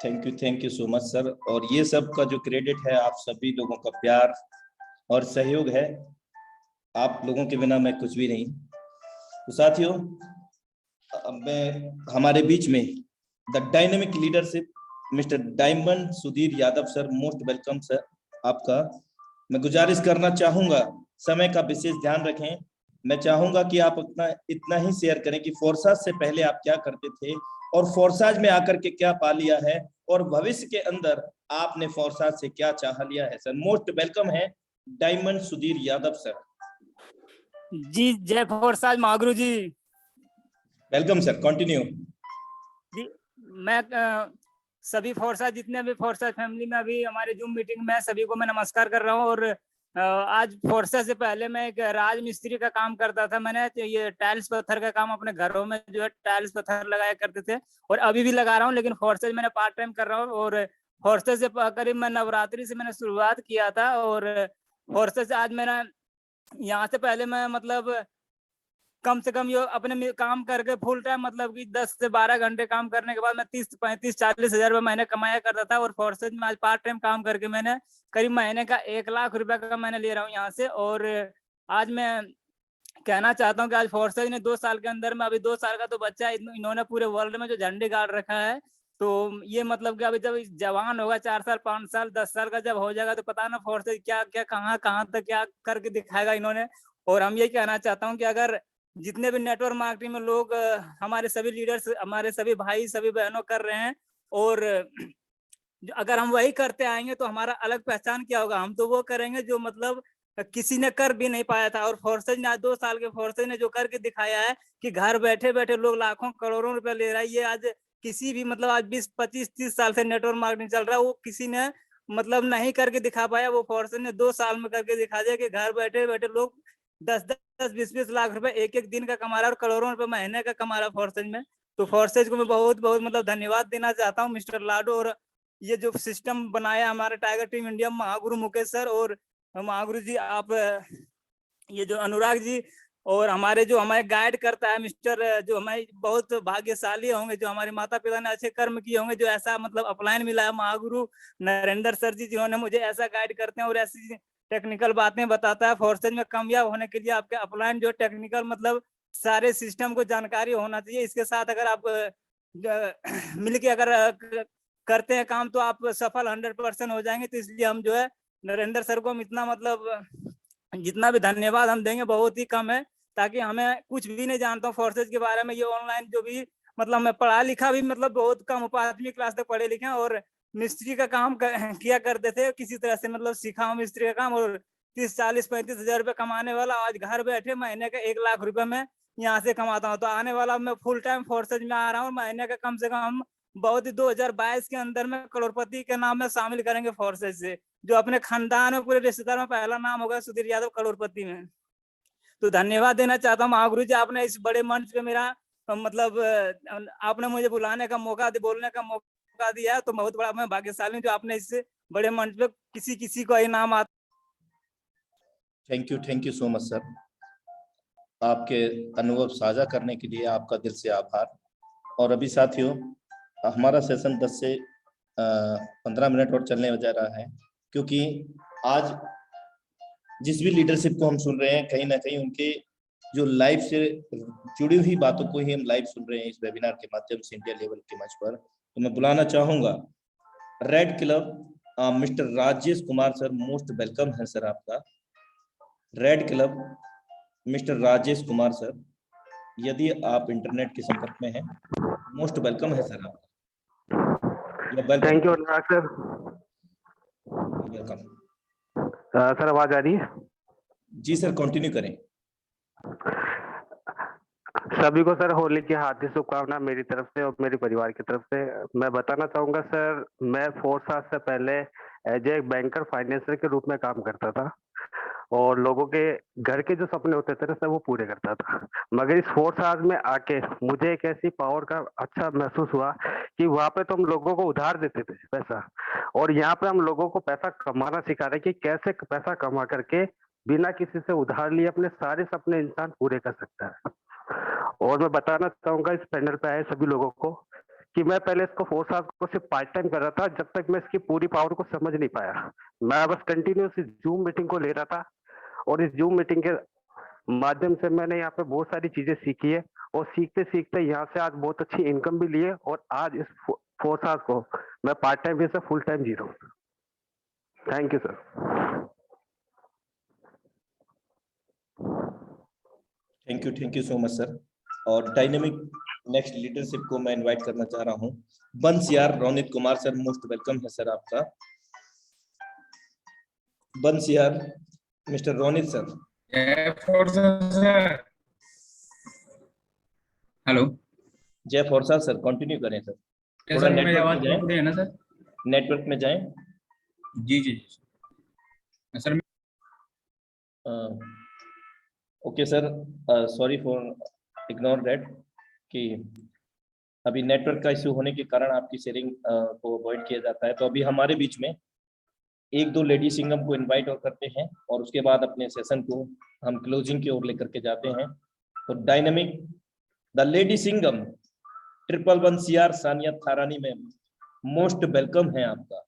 Thank you so much sir. और ये सब का जो क्रेडिट है आप सभी लोगों का प्यार और सहयोग है, आप लोगों के बिना मैं कुछ भी नहीं। तो साथियों, अब मैं हमारे बीच में the dynamic leadership mister diamond Sudhir Yadav sir, most welcome sir आपका। मैं गुजारिश करना चाहूंगा, समय का विशेष ध्यान रखें। मैं चाहूंगा कि आप इतना ही शेयर करें कि फोर्साज से पहले आप क्या करते थे और फोर्साज में आकर के क्या पा लिया है, और भविष्य के अंदर आपने फोर्साज से क्या चाह लिया है। सर मोस्ट वेलकम है डायमंड सुधीर यादव सर। जी जय Forsaz Mahaguru ji. Welcome sir, continue. जी मैं सभी फोर्साज, जितने भी फोर्साज फैमिली में अभी हमारे जूम मीटिंग में सभी को मैं नमस्कार कर रहा हूँ। और आज फोर्साज से पहले मैं एक राज मिस्त्री का काम करता था। मैंने ये टाइल्स पत्थर का काम अपने घरों में जो है टाइल्स पत्थर लगाया करते थे और अभी भी लगा रहा हूँ, लेकिन फोर्साज मैंने पार्ट टाइम कर रहा हूँ। और फोर्साज से करीब मैं नवरात्रि से मैंने शुरुआत किया था, और फोर्साज से आज मैंने यहाँ से पहले मैं मतलब कम से कम ये अपने काम करके फुल टाइम मतलब कि 10 से 12 घंटे काम करने के बाद मैं 30-35-40 हजार रुपए महीने कमाया करता था। और फोर्सेज में आज पार्ट टाइम काम करके मैंने करीब महीने का 1 लाख रुपए का मैंने ले रहा हूँ यहाँ से। और आज मैं कहना चाहता हूँ कि आज फोर्सेज ने 2 साल के अंदर में, अभी 2 साल का तो बच्चा है, इन्होंने पूरे वर्ल्ड में जो झंडे गाड़ रखा है। तो ये मतलब कि अभी जब जवान होगा 4 साल 5 साल 10 साल का जब हो जाएगा तो पता ना फोर्सेज क्या क्या कहाँ तक क्या करके दिखाएगा इन्होंने। और हम ये कहना चाहता हूँ कि अगर जितने भी नेटवर्क मार्केटिंग में लोग हमारे सभी लीडर्स, हमारे सभी भाई, सभी बहनों कर रहे हैं। और अगर हम वही करते आएंगे तो हमारा अलग पहचान क्या होगा? हम तो वो करेंगे जो मतलब किसी ने कर भी नहीं पाया था। और फोर्सेज ने आज 2 साल के फोर्सेज ने जो करके दिखाया है कि घर बैठे बैठे लोग लाखों करोड़ों रुपए ले रहा है, ये आज किसी भी मतलब आज 20, 25, 30 साल से नेटवर्क मार्केटिंग चल रहा है, वो किसी ने मतलब नहीं करके दिखा पाया। वो फोर्सेज ने 2 साल में करके दिखा दिया कि घर बैठे बैठे लोग 10-10, 20-20 लाख रुपए एक दिन का कमा रहा है और करोड़ों रुपए महीने का कमा रहा है फोर्सेज में। तो फोर्सेज को मैं बहुत बहुत मतलब धन्यवाद देना चाहता हूँ मिस्टर लाडो। और ये जो सिस्टम बनाया हमारे tiger team India Mahaguru Mukesh sir और महागुरु जी, आप ये जो अनुराग जी और हमारे जो हमें गाइड करता है मिस्टर, जो हमें बहुत भाग्यशाली होंगे जो हमारे माता पिता ने अच्छे कर्म किए होंगे, जो ऐसा मतलब अपलाइन मिला है महागुरु नरेंद्र सर जी, जिन्होंने मुझे ऐसा गाइड करते हैं और ऐसी टेक्निकल बातें बताता है। फोर्सेज में कामयाब होने के लिए आपके अपलाइन जो टेक्निकल मतलब सारे सिस्टम को जानकारी होना चाहिए। इसके साथ अगर आप मिलके अगर करते हैं काम तो आप सफल 100% हो जाएंगे। तो इसलिए हम जो है नरेंद्र सर को हम इतना मतलब जितना भी धन्यवाद हम देंगे बहुत ही कम है, ताकि हमें कुछ भी नहीं जानता हूँ फोर्सेज के बारे में। ये ऑनलाइन जो भी मतलब मैं पढ़ा लिखा भी मतलब बहुत कम, 5वीं क्लास तक पढ़े लिखे हैं और मिस्त्री का काम किया करते थे, किसी तरह से मतलब सीखा हूँ मिस्त्री का काम। और 30, 40, 35 हजार रुपए कमाने वाला आज घर बैठे महीने का 1 लाख रुपए में यहाँ से कमाता हूँ। तो आने वाला मैं फुल टाइम फोर्सेज में आ रहा हूँ, महीने का कम से कम बहुत ही 2022 के अंदर में करोड़पति के नाम में शामिल करेंगे फोर्सेज से, जो अपने खानदान में पूरे रिश्तेदार में पहला नाम होगा सुधीर यादव करोड़पति में। तो धन्यवाद देना चाहता हूँ महागुरु जी, आपने इस बड़े मंच पे मेरा मतलब आपने मुझे बुलाने का मौका, बोलने का मौका दिया है। तो बहुत बड़ा मैं भाग्यशाली हूँ जो आपने इस बड़े मंच पे किसी को इनाम आता। Thank you so much sir, आपके अनुभव साझा करने के लिए आपका दिल से आभार। और अभी साथियों हमारा सेशन 10 से 15 मिनट और चलने जा रहा है, क्योंकि आज जिस भी लीडरशिप को हम सुन रहे हैं कहीं ना कहीं उनके जो लाइफ से जुड़ी हुई बातों को ही हम लाइव सुन रहे हैं इस वेबिनार के माध्यम से इंडिया लेवल के मंच पर। तो मैं बुलाना चाहूंगा red club mister Rajesh Kumar sir, most welcome है सर आपका। Red club mister Rajesh Kumar sir, यदि आप इंटरनेट के संपर्क में हैं, मोस्ट वेलकम है सर आपका। Thank you Anurag sir. Welcome sir आवाज आ रही है? जी सर, कंटिन्यू करें। सभी को सर होली की हार्दिक शुभकामनाएं मेरी तरफ से और मेरे परिवार की तरफ से। मैं बताना चाहूंगा सर, मैं 4 साल से पहले एज ए बैंकर फाइनेंसर के रूप में काम करता था और लोगों के घर के जो सपने होते थे ना सर वो पूरे करता था। मगर इस 4 साल में आके मुझे एक ऐसी पावर का अच्छा महसूस हुआ कि वहाँ पे तो हम लोगों को उधार देते थे पैसा, और यहाँ पे हम लोगों को पैसा कमाना सिखा रहे कि कैसे पैसा कमा करके बिना किसी से उधार लिए अपने सारे सपने इंसान पूरे कर सकता है। और मैं बताना चाहूंगा इस पैनल पे आए सभी लोगों को कि मैं पहले इसको 4 साल को सिर्फ पार्ट टाइम कर रहा था, जब तक मैं इसकी पूरी पावर को समझ नहीं पाया। मैं बस कंटिन्यूस इस जूम मीटिंग को ले रहा था और इस जूम मीटिंग के माध्यम से मैंने यहाँ पे बहुत सारी चीजें सीखी है और सीखते सीखते यहाँ से आज बहुत अच्छी इनकम भी ली है और आज इस 4 साल को मैं पार्ट टाइम से फुल टाइम जी रहा हूँ। Thank you sir. Thank you so much sir. और डायनेमिक नेक्स्ट लीडरशिप को मैं इनवाइट करना चाह रहा हूँ Bansiyar Ronit Kumar sir, most welcome है सर आपका। Bansiyar mister Ronit sir. Hello, जय फोर्सा सर, कंटिन्यू करें सर। थोड़ा नेटवर्क में जाएं, ना सर? नेटवर्क में जाएं। जी जी sir. Okay sir, sorry for ignore that कि अभी नेटवर्क का इश्यू होने के कारण आपकी शेयरिंग को अवॉइड किया जाता है। तो अभी हमारे बीच में 1-2 लेडी सिंगम को इनवाइट और करते हैं और उसके बाद अपने सेशन को हम क्लोजिंग की ओर लेकर के जाते हैं। तो dynamic the lady Singham 111 CR Saniya Tharani में मोस्ट वेलकम है आपका।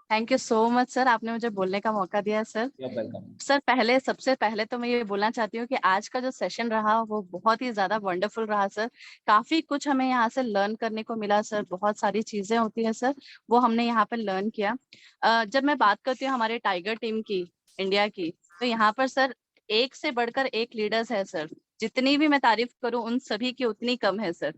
Thank you so much sir, आपने मुझे बोलने का मौका दिया सर। वेलकम सर, सबसे पहले तो मैं ये बोलना चाहती हूँ कि आज का जो सेशन रहा वो बहुत ही ज्यादा वंडरफुल रहा सर। काफी कुछ हमें यहाँ से लर्न करने को मिला सर। बहुत सारी चीजें होती है सर, वो हमने यहाँ पे लर्न किया। जब मैं बात करती हूँ हमारे टाइगर टीम की, इंडिया की, तो यहाँ पर सर एक से बढ़कर एक लीडर्स है सर। जितनी भी मैं तारीफ करूं उन सभी की उतनी कम है सर।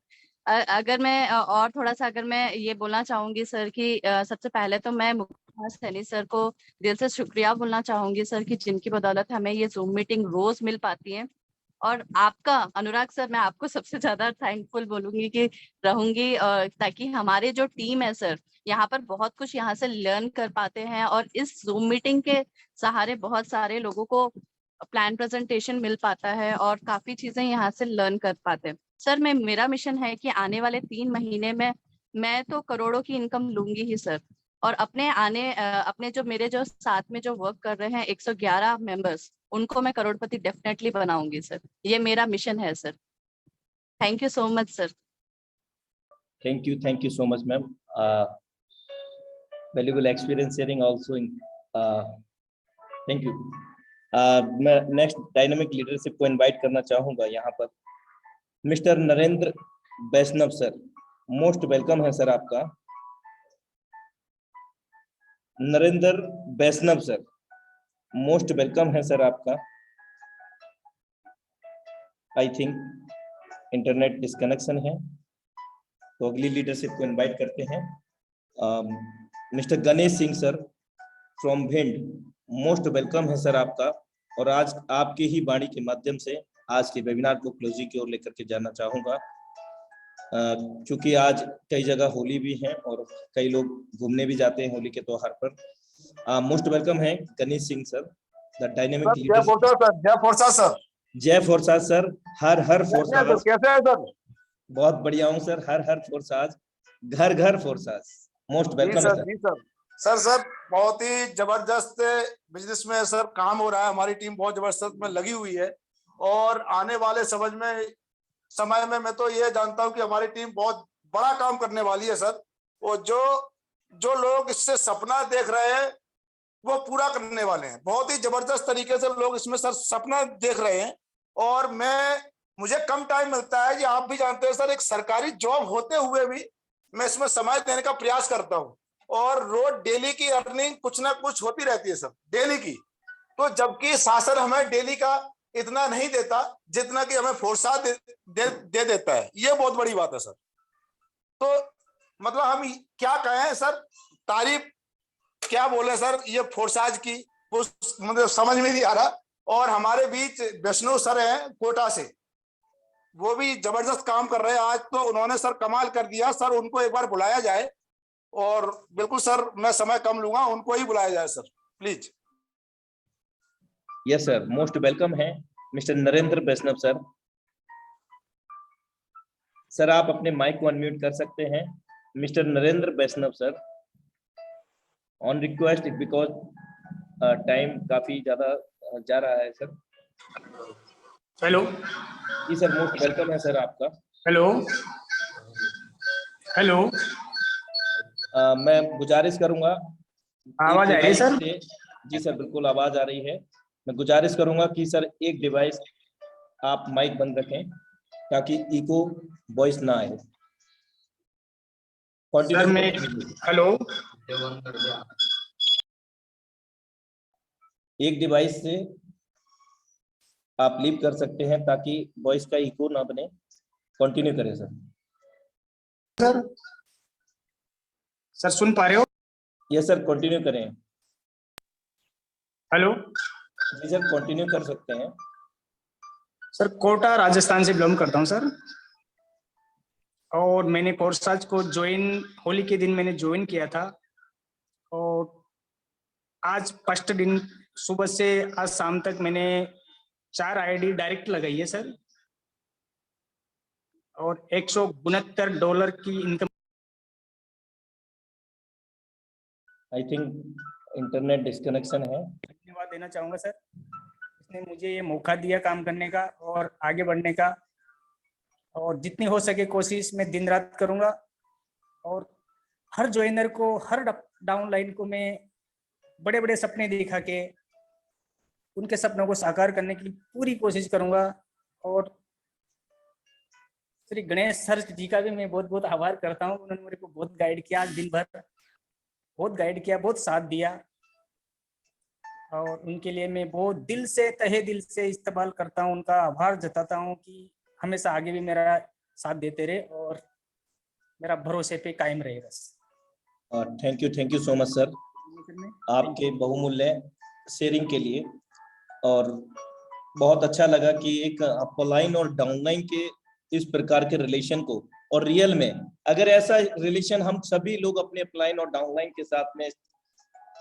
अगर मैं और थोड़ा सा अगर मैं ये बोलना चाहूंगी सर कि सबसे पहले तो मैं मुख्तार सैनी सर को दिल से शुक्रिया बोलना चाहूंगी सर कि जिनकी बदौलत हमें ये जूम मीटिंग रोज मिल पाती है। और आपका अनुराग सर, मैं आपको सबसे ज्यादा थैंकफुल बोलूंगी कि रहूंगी, ताकि हमारे जो टीम है सर यहाँ पर बहुत कुछ यहाँ से लर्न कर पाते हैं और इस जूम मीटिंग के सहारे बहुत सारे लोगों को प्लान प्रेजेंटेशन मिल पाता है और काफी चीजें यहाँ से लर्न कर पाते हैं। सर मेरा मिशन है कि आने वाले 3 महीने में मैं तो करोड़ों की इनकम लूंगी ही सर। और अपने जो मेरे जो साथ में जो वर्क कर रहे हैं 111 मेंबर्स, उनको मैं करोड़पति डेफिनेटली बनाऊंगी सर। ये मेरा मिशन है sir. Thank you so much sir. Thank you so much, ma'am. Valuable experience sharing also. Thank you. मैं नेक्स्ट डायनामिक लीडरशिप को इनवाइट करना चाहूंगा यहाँ पर mister Narendra Vaishnav sir. Most welcome है सर आपका। Narendra Vaishnav sir, most welcome है सर आपका। आई थिंक इंटरनेट डिस्कनेक्शन है, तो अगली लीडरशिप को इनवाइट करते हैं। Mister Ganesh Singh sir from Bhind, most welcome है सर आपका। और आज आपकी ही वाणी के माध्यम से आज के वेबिनार को क्लोजिंग की ओर लेकर के जाना चाहूंगा, क्योंकि आज कई जगह होली भी है और कई लोग घूमने भी जाते हैं होली के त्योहार पर। मोस्ट वेलकम है Ganesh Singh sir, the dynamic leader. जय फोर्सा सर। जय फोर्सा सर, हर हर फोर्साज। कैसे है सर? बहुत बढ़िया हूँ सर, हर हर फोर्साज, घर घर फोर्साज। मोस्ट वेलकम है सर। सर बहुत ही जबरदस्त बिजनेस में सर काम हो रहा है। हमारी टीम बहुत जबरदस्त में लगी हुई है और आने वाले समय में मैं तो ये जानता हूँ कि हमारी टीम बहुत बड़ा काम करने वाली है सर। और जो लोग इससे सपना देख रहे हैं वो पूरा करने वाले हैं। बहुत ही जबरदस्त तरीके से लोग इसमें सर सपना देख रहे हैं। और मुझे कम टाइम मिलता है, ये आप भी जानते हैं सर, एक सरकारी जॉब होते हुए भी मैं इसमें समय देने का प्रयास करता हूँ। और रोज डेली की अर्निंग कुछ ना कुछ होती रहती है सर, डेली की। तो जबकि शासन हमें डेली का इतना नहीं देता जितना कि हमें फोर्सा दे देता है। ये बहुत बड़ी बात है सर। तो मतलब हम क्या कहें सर, तारीफ क्या बोले सर ये फोर्साज की, वो मतलब समझ में नहीं आ रहा। और हमारे बीच वैष्णव सर हैं कोटा से, वो भी जबरदस्त काम कर रहे हैं। आज तो उन्होंने सर कमाल कर दिया सर, उनको एक बार बुलाया जाए। और बिल्कुल सर मैं समय कम लूंगा, उनको ही बुलाया जाए sir please. Yes sir, most welcome है mister Narendra Vaishnav sir. Sir आप अपने माइक को अनम्यूट कर सकते हैं, mister Narendra Vaishnav sir, on request, because time काफी ज्यादा जा रहा है सर। हेलो जी सर, मोस्ट वेलकम है सर आपका। हेलो हेलो मैं गुजारिश करूंगा, आवाज आ रही है सर? जी सर बिल्कुल आवाज आ रही है। मैं गुजारिश करूंगा कि सर एक डिवाइस आप माइक बंद रखें ताकि इको वॉइस ना आए। सर मैं हेलो, एक डिवाइस से आप लीव कर सकते हैं ताकि वॉइस का इको ना बने। कंटिन्यू करें सर। सर सुन पा रहे हो? यस सर, कंटिन्यू करें। हेलो जी सर, कंटिन्यू कर सकते हैं। सर कोटा राजस्थान से बिलोंग करता हूं सर, और मैंने फोर्साज को होली के दिन मैंने ज्वाइन किया था। और आज फर्स्ट दिन सुबह से आज शाम तक मैंने 4 आईडी डायरेक्ट लगाई है सर, और $169 की income. I think internet disconnection है। धन्यवाद देना चाहूंगा सर, इसने मुझे ये मौका दिया काम करने का और आगे बढ़ने का। और जितनी हो सके कोशिश मैं दिन रात करूंगा। और हर ज्वाइनर को, हर डाउन लाइन को मैं बड़े बड़े सपने दिखा के उनके सपनों को साकार करने की पूरी कोशिश करूंगा। और श्री गणेश सर जी का भी मैं बहुत बहुत आभार करता हूँ। उन्होंने मेरे को बहुत गाइड किया, आज दिन भर बहुत गाइड किया, बहुत साथ दिया। और उनके लिए मैं बहुत दिल से, तहे दिल से इस्तेमाल करता हूँ, उनका आभार जताता हूँ कि हमेशा आगे भी मेरा साथ देते रहे और मेरा भरोसे पे कायम रहे बस। Thank you so much sir आपके बहुमूल्य शेयरिंग के लिए। और बहुत अच्छा लगा कि एक अपलाइन और डाउनलाइन के इस प्रकार के रिलेशन को, और रियल में अगर ऐसा रिलेशन हम सभी लोग अपने अपलाइन और डाउनलाइन के साथ में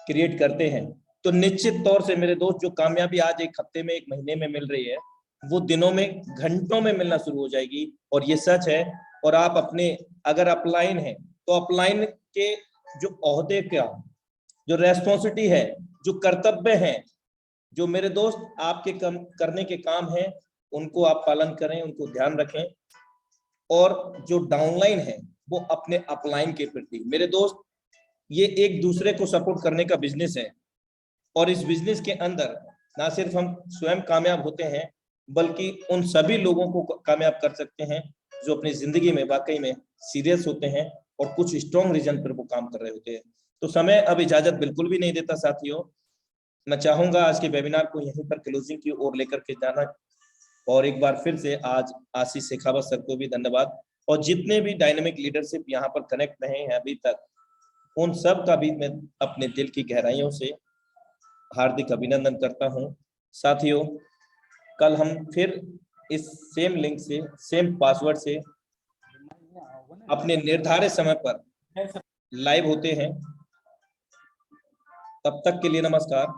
क्रिएट करते हैं तो निश्चित तौर से मेरे दोस्त जो कामयाबी आज एक हफ्ते में, एक महीने में मिल रही है, वो दिनों में, घंटों में मिलना शुरू हो जाएगी। और ये सच है। और आप अपने अगर अपलाइन है तो अपलाइन के जो ओहदे का जो रेस्पॉन्सिबिलिटी है, जो कर्तव्य है, जो मेरे दोस्त आपके करने के काम है, उनको आप पालन करें, उनको ध्यान रखें। और जो डाउनलाइन है वो अपने अपलाइन के प्रति, मेरे दोस्त ये एक दूसरे को सपोर्ट करने का बिजनेस है। और इस बिजनेस के अंदर ना सिर्फ हम स्वयं कामयाब होते हैं बल्कि उन सभी लोगों को कामयाब कर सकते हैं जो अपनी जिंदगी में वाकई में सीरियस होते हैं और कुछ स्ट्रॉन्ग रीजन पर वो काम कर रहे होते हैं। तो समय अब इजाजत बिल्कुल भी नहीं देता साथियों। मैं चाहूंगा आज के वेबिनार को यहीं पर क्लोजिंग की ओर लेकर के जाना। और एक बार फिर से आज आशीष शेखावत सर को भी धन्यवाद, और जितने भी डायनेमिक लीडरशिप यहाँ पर कनेक्ट रहे हैं अभी तक, उन सब का भी मैं अपने दिल की गहराइयों से हार्दिक अभिनंदन करता हूं। साथियों, कल हम फिर इस सेम लिंक से, सेम पासवर्ड से अपने निर्धारित समय पर लाइव होते हैं। तब तक के लिए नमस्कार।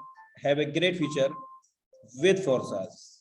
Have a great future with Forsage.